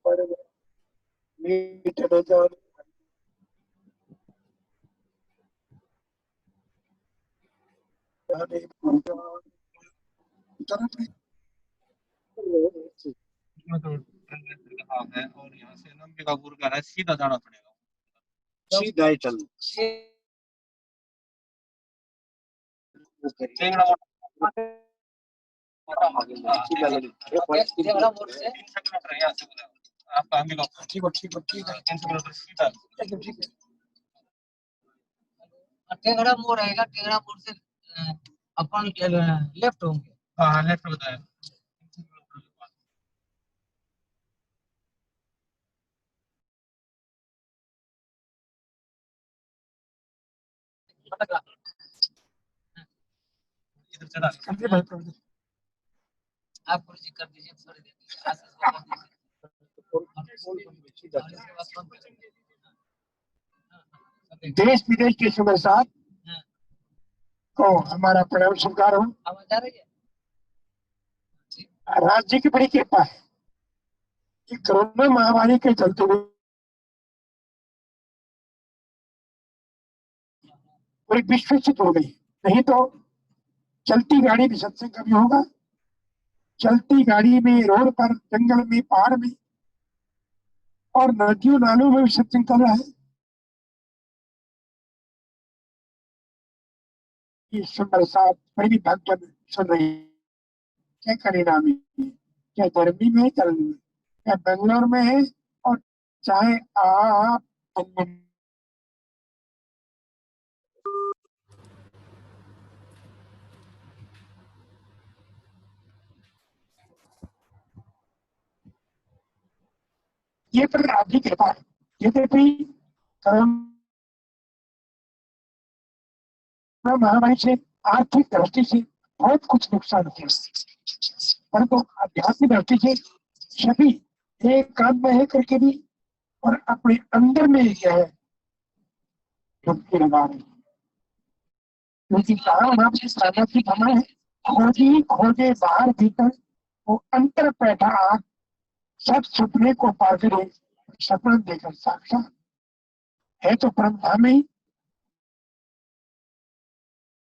पर मीट न जाने इसमें तो हाँ है, और यहाँ से ना अंबिकापुर का है, सीधा जाना पड़ेगा, सीधा ही चल टेंगड़ा मोड़ से 300 किलोमीटर यहाँ से आपका अंबिकापुर। ठीक है 300 किलोमीटर सीधा। ठीक है टेंगड़ा मोड़ आएगा, टेंगड़ा मोड़ से अपन लेफ्ट होंगे। हाँ लेफ्ट होता है। इधर चढ़ा आप कुर्सी कर दीजिए, थोड़ी देर देश विदेश के शुभ साथ को हमारा प्रणाम स्वीकार हो। आवाज आ रही है? राज्य की बड़ी कृपा है कि कोरोना महामारी के चलते हुए पूरी विश्व से हो गई, नहीं तो चलती गाड़ी में सत्संग कभी होगा, चलती गाड़ी में, रोड पर, जंगल में, पहाड़ में और नदियों नालों में भी सत्संग कर रहा है। इस बरसात बड़ी भाग्य सुन रही है। क्या करेगा अभी, क्या गर्मी में है, गर्मी में, क्या बेंगलोर में है, और चाहे आप ये पर आपकी कृपा है। यद्यपि महामारी से आर्थिक दृष्टि से बहुत कुछ नुकसान हुआ, परंतु आध्यात्मिक दृष्टि से सभी एक काम में है करके भी और अपने अंदर में ही है डुबकी लगा रहे, क्योंकि कहा वहां से साधक की क्षमा है, खोजी खोजे बाहर भीतर वो अंतर बैठा आग सब सपने को पाते रहे, सपना देकर साक्षात है तो परम धाम ही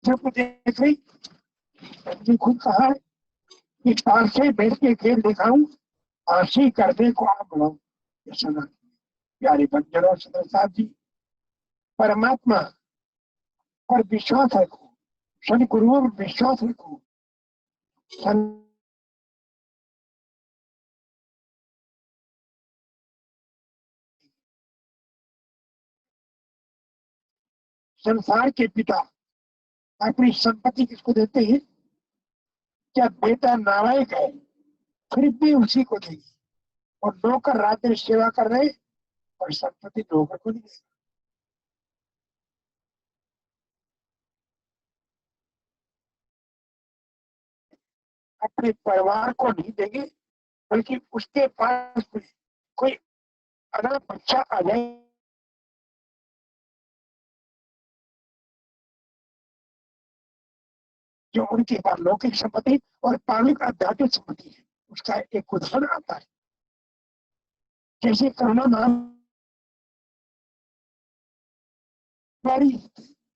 जब देख रही। मैंने खुद कहा है कि पास से बैठ के खेल दिखाऊं, आशी करने को आप बढ़ाओ। प्यारे बंजर और सुंदर साहब जी, परमात्मा पर विश्वास रखो, सभी गुरुओं पर विश्वास रखो, संसार के पिता अपनी संपत्ति किसको देते हैं? क्या बेटा नालायक है फिर भी उसी को देगी, और नौकर रात में सेवा कर रहे और संपत्ति नौकर को नहीं देगा। अपने परिवार को नहीं देंगे, बल्कि उसके पास कोई अनाथ बच्चा आ जाए जो उनके पास लौकिक संपत्ति और पालक आध्यात्मिक संपत्ति है, उसका एक उदाहरण आता है। जैसे कोरोना महामारी,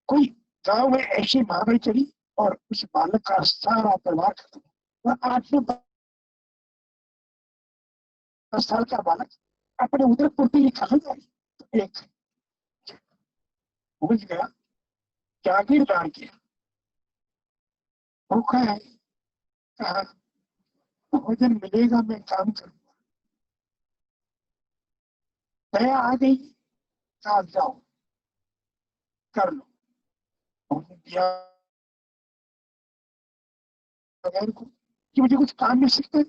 कोई गांव में ऐसी महामारी चली और उस बालक का सारा परिवार खत्म, वह 8 से 10 साल का बालक अपने उधर पूर्ति कहा जाए, तो एक बुझ गया, जागीरदार किया, भूखा है, कहा भोजन मिलेगा मैं काम करूंगा, दया आ गई, कहा जाओ कर लो, भोजन दिया को कि मुझे कुछ काम मिल सकता है,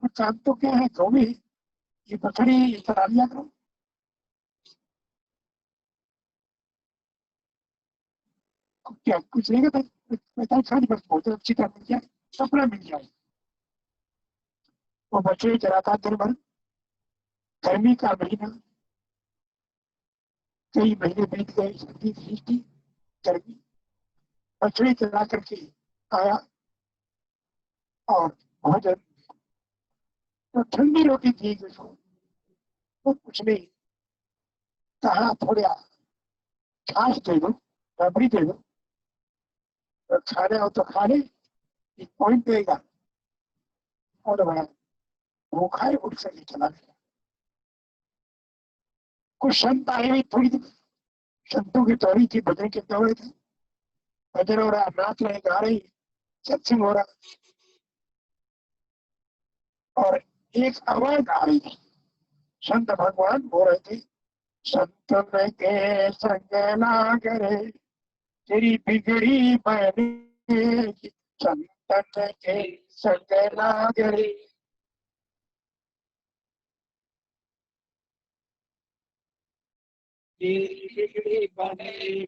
काम तो क्या है, गाँव में ये बकरी चला लिया करो, क्या कुछ नहीं कहता 45 वर्ष बहुत अच्छी तरह मिल जाए, कपड़ा मिल जाए। वो बछड़े चराता दिन भर, गर्मी का महीना, कई महीने बीत गए, सर्दी भीगी गर्मी, बछड़े चरा करके आया और भोजन तो ठंडी रोटी दी उसको, तो कुछ नहीं कहा थोड़ा छाछ दे दो, रबड़ी दे दो, तो खा रहे हो तो खा ले, एक पॉइंट देगा। और वह भूखा उठ कर चला गया। कुछ संत आए हुए, थोड़ी देर संतों की तोड़ी थी, भजन के दौड़े थे, भजन हो रहा, नाच रहे, गा रही, सत्संग हो रहा, और एक आवाज आ रही थी। संत भगवान बोल रहे थे, संतन के संग ना करे तेरी बिगड़ी बनेगी, संतन के संग ना करे। बिगड़ी बनेगी,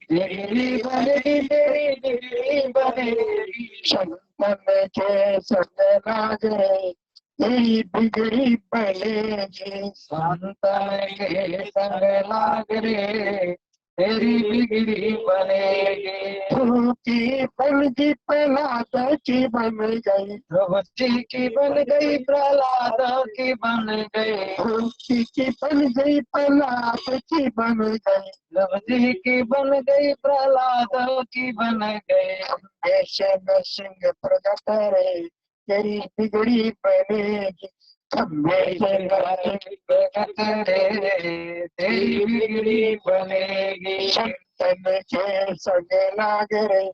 तेरी बिगड़ी बनेगी, संतन के संग ना करे तेरी बिगड़ी बनेगी, संतन के संग लाग रे तेरी बिगड़ी बनेगी। धोती बन गई प्रहलाद की बन गई, ध्रुवती की बन गई प्रहलाद की बन गई, धोती की बन गई प्रहलाद की बन गई, ध्रुवती की बन गई प्रहलाद की बन गई। ऐसे में सिंह प्रकट रे तेरी बिगड़ी बनेगी, खम्भे प्रकट रे तेरी बिगड़ी बनेगी, संतन के संग लाग रे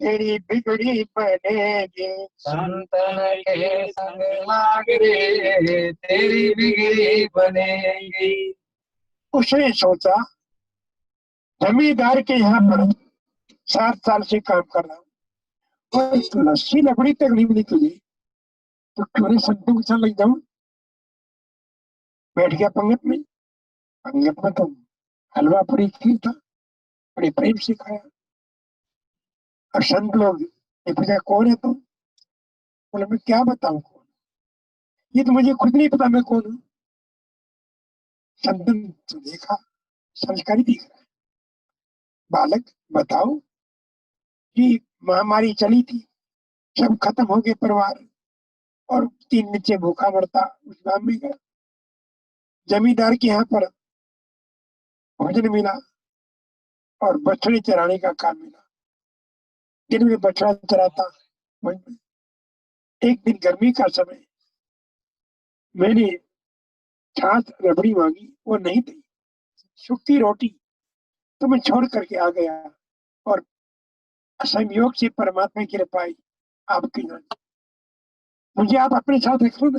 तेरी बिगड़ी बनेगी, संतन के संग लाग रे तेरी बिगड़ी बनेगी। उसने सोचा जमींदार के यहाँ पर 7 साल से काम कर रहा हूँ और लस्सी लकड़ी तकलीफ नहीं तुझे, तो क्यों नहीं संतों के साथ लग जाऊं। बैठ गया पंगत में, पंगत में तो हलवा पूरी खीर था, बड़े प्रेम से खाया। और संत लोग ने पूछा कौन है तुम? बोले मैं क्या बताऊं कौन, ये तो मुझे खुद नहीं पता मैं कौन हूँ। संतन तो देखा, संस्कारी दिख रहा है, बालक बताओ कि महामारी चली थी, सब खत्म हो गए परिवार, और 3 नीचे भूखा मरता उस गांव में गया, जमींदार के यहाँ पर भोजन मिला और बछड़े चराने का काम मिला। दिन में बछड़ा चराता, एक दिन गर्मी का समय मैंने छाछ रबड़ी मांगी, वो नहीं थी, सूखी रोटी, तो मैं छोड़ करके आ गया और संयोग से परमात्मा की कृपा आई आपकी जान, मुझे आप अपने साथ रख लो ना,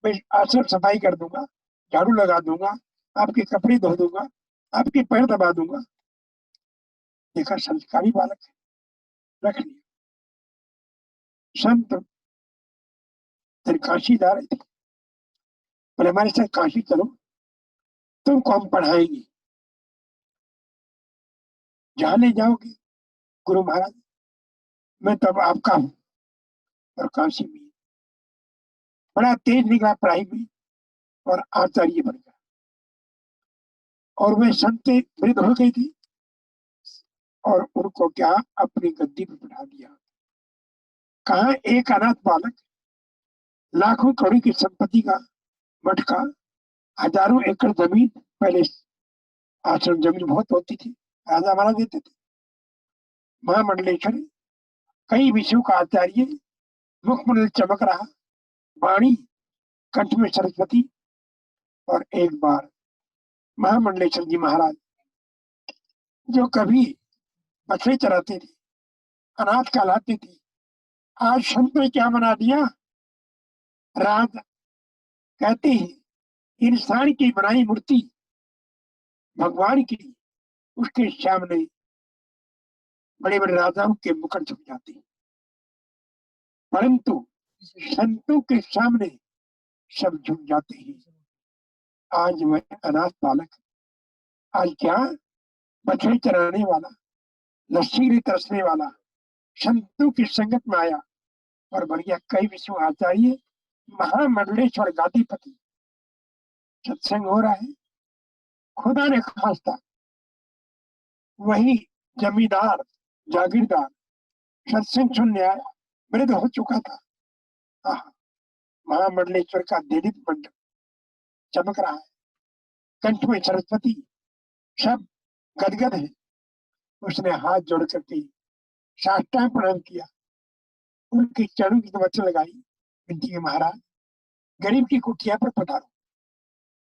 मैं आश्रम सफाई कर दूंगा, झाड़ू लगा दूंगा, आपके कपड़े धो दूंगा, आपके पैर दबा दूंगा। देखा संस्कारी बालक है, रख लिया। संत फिर काशी जा रहे थे, बोले हमारे साथ काशी चलो, तुमको हम पढ़ाएंगे, जहाँ ले जाओगे गुरु महाराज, मैं तब आपका हूँ। और काशी में बड़ा तेज निकला पढ़ाई में और आचार्य बन गया, और वे संत वृद्ध हो गई थी और उनको क्या अपनी गद्दी पर बिठा दिया। कहा एक अनाथ बालक, लाखों करोड़ की संपत्ति का मटका, हजारों एकड़ जमीन, पहले आश्रम जमीन बहुत होती थी, राजा महाराज देते थे, महामंडलेश्वर, कई विषयों का आचार्य, मुखमंडल चमक रहा, वाणी कंठ में सरस्वती। और एक बार महामंडलेश्वर जी महाराज जो कभी बछड़े चराते थे, अनाथ कहलाते थे, आज संत ने क्या बना दिया, राज कहते हैं इंसान की बनाई मूर्ति भगवान की, उसके सामने बड़े बड़े राजाओं के मुकुट झुक जाते हैं, परंतु संतों के सामने सब झुक जाते हैं। आज मैं अनाथ बालक, आज क्या बछड़े चराने वाला, लस्सी में तरसने वाला, संतों की संगत में आया और बन गया कई विश्व आचार्य, महामंडलेश्वर गादीपति। सत्संग हो रहा है, खुदा ने खास्ता वही जमींदार जागीरदार सत्संग सुनने आया, वृद्ध हो चुका था। महामंडलेश्वर का दीदित मंडल चमक रहा है, कंठ में सरस्वती, सब गदगद है। उसने हाथ जोड़ करके साष्टांग प्रणाम किया, उनके चरणों की वचन लगाई, विनती की महाराज गरीब की कुटिया पर पधारो,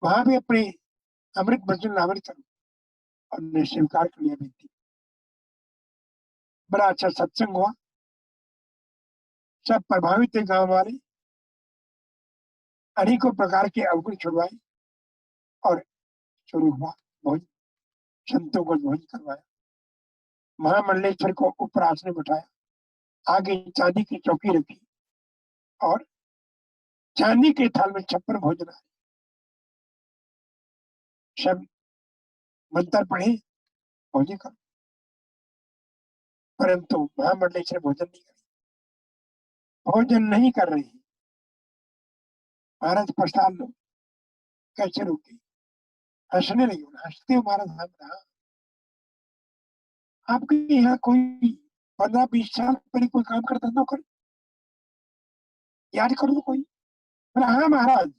वहां भी अपने अमृत वचन लावन करो। और उन्हें स्वीकार कर लिया विनती। बड़ा अच्छा सत्संग हुआ, सब प्रभावित थे गांव वाले, अनेकों प्रकार के अवगुण छुड़वाए और शुरू हुआ भोजन, संतों को भोजन करवाया। महामंडलेश्वर को ऊपर आसन बिठाया, आगे चांदी की चौकी रखी और चांदी के थाल में 56 भोजन आए। सब मंत्र पढ़े, भोजन करो, परंतु महामंडलेश्वर भोजन नहीं करे, भोजन नहीं कर रहे। महाराज प्रसाद लो, कैसे रुके, हंसने लगे। हंसते हो महाराज? हाँ, आपके यहाँ कोई 15-20 साल पहले कोई काम करता तो कर, याद करो तो कोई। बोला हाँ महाराज,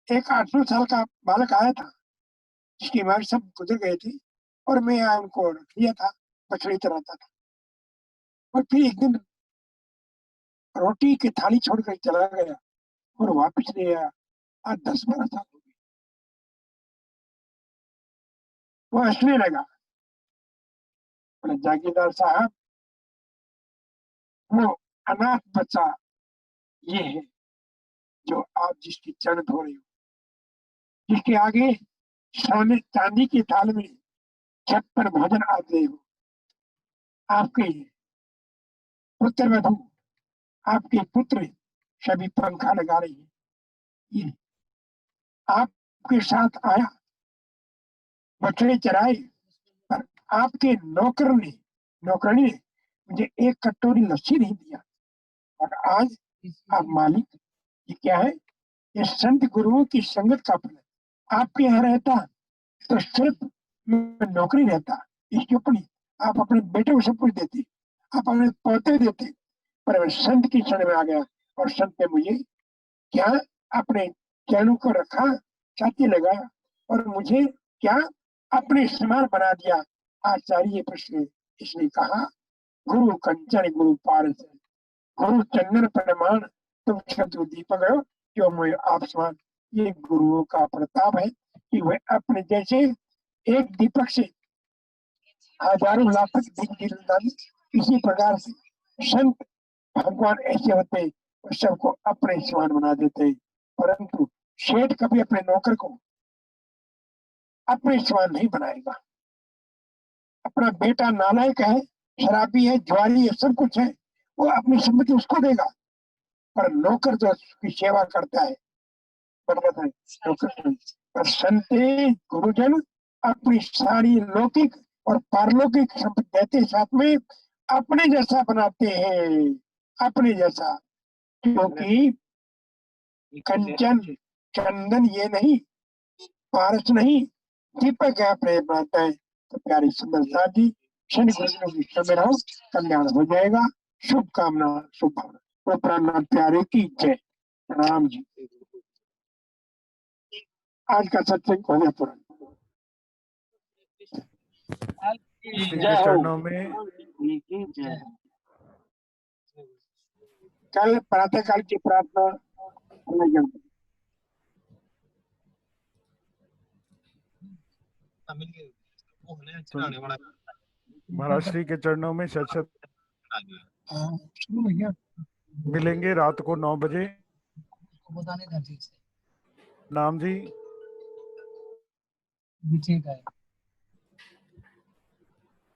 एक 8-9 साल का बालक आया था, जिसकी माँ सब गुजर गए थे और मैं यहाँ उनको रख लिया था, बछड़ी चराता था। और फिर एक दिन रोटी की थाली छोड़कर चला गया और वापस नहीं आया। आज 10-12 साल हो गए। वो हंसने लगा। बोले जागीरदार साहब, वो अनाथ बच्चा ये है जो आप जिसकी चरण धो रहे हो, जिसके आगे सोने चांदी की थाल में 56 भोजन आप दे हो। आपके पुत्र वधू, आपके पुत्र सभी पंखा लगा रही है। ये आपके साथ आया, बछड़े चराए, पर आपके नौकरनी ने मुझे एक कटोरी लस्सी नहीं दिया। और आज आप मालिक, ये क्या है? ये संत गुरुओं की संगत का फल है। आपके यहाँ रहता तो सिर्फ नौकरी रहता, इसके ऊपर आप अपने बेटे को सब कुछ देते, आप अपने पोते देते, पर मैं संत की शरण में आ गया और संत ने मुझे क्या अपने चरणों को रखा, छाती लगाया और मुझे क्या अपने समान बना दिया। आचार्य प्रश्न इसने कहा, गुरु कंचन गुरु पारस, गुरु चंदन प्रमाण, तुम शत्रु दीपक हो जो मुझे आप समान। ये गुरुओं का प्रताप है कि वह अपने जैसे एक दीपक से हजारों लाख दीप जलाते। इसी प्रकार से संत भगवान ऐसे होते, वो सबको अपने समान बना देते। परंतु शेठ कभी अपने नौकर को अपने समान नहीं बनाएगा। अपना बेटा नालायक है, शराबी है, जुआरी है, सब कुछ है, वो अपनी सम्मति उसको देगा। पर नौकर जो उसकी सेवा करता है, बरकत है नौकर। पर संते गुरुजन अपनी सारी लौकिक और पारलौकिक संपत्ति देते, साथ में अपने जैसा बनाते हैं, अपने जैसा। क्योंकि कंचन चंदन ये नहीं, पारस नहीं, दीपक है, प्रेम बनाता है। तो प्यारी सुंदर साथी, शनि गुरुजनों की समय रहो, कल्याण हो जाएगा। शुभकामना, शुभ भावना। वो प्राणनाथ प्यारे की जय। प्रणाम जी। आज का सत्संग हो गया पूरा। चरणों में कल प्रातः काल की प्रार्थना महाराज श्री के चरणों में शत मिलेंगे रात को 9 बजे। नाम जी ठीक है।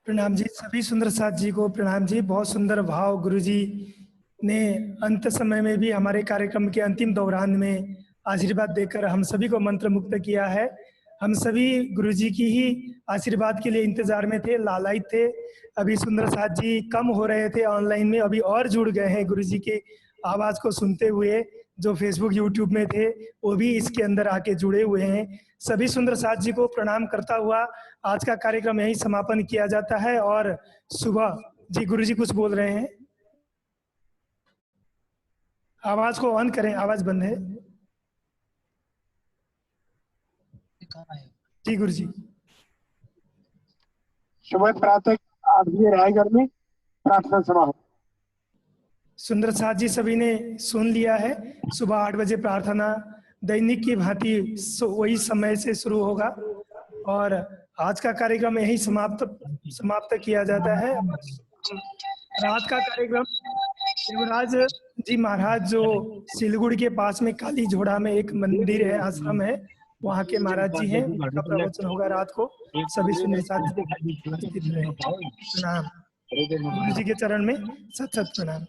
प्रणाम जी, सभी सुंदर साथ जी को प्रणाम जी। बहुत सुंदर भाव गुरु जी ने अंत समय में भी हमारे कार्यक्रम के अंतिम दौरान में आशीर्वाद देकर हम सभी को मंत्र मुक्त किया है। हम सभी गुरुजी की ही आशीर्वाद के लिए इंतजार में थे, लालायित थे। अभी सुंदर साथ जी कम हो रहे थे ऑनलाइन में, अभी और जुड़ गए हैं गुरुजी के आवाज को सुनते हुए। जो फेसबुक यूट्यूब में थे वो भी इसके अंदर आके जुड़े हुए हैं। सभी सुंदर साथ जी को प्रणाम करता हुआ आज का कार्यक्रम यही समापन किया जाता है। और सुबह जी गुरुजी कुछ बोल रहे हैं, आवाज को ऑन करें, आवाज बंद है जी। गुरुजी सुबह प्रातः 8 बजे रायगढ़ में प्रार्थना सभा हो। सुंदर साथ जी सभी ने सुन लिया है, सुबह 8 बजे प्रार्थना दैनिक की भांति वही समय से शुरू होगा और आज का कार्यक्रम यही समाप्त किया जाता है। रात का कार्यक्रम शिवराज जी महाराज जो सिलीगुड़ी के पास में काली झोड़ा में एक मंदिर है, आश्रम है, वहाँ के महाराज जी हैं, उनका प्रवचन होगा रात को। सभी सुंदर साथ उपस्थित रहे। प्रणाम गुरु जी के चरण में सत सत प्रणाम।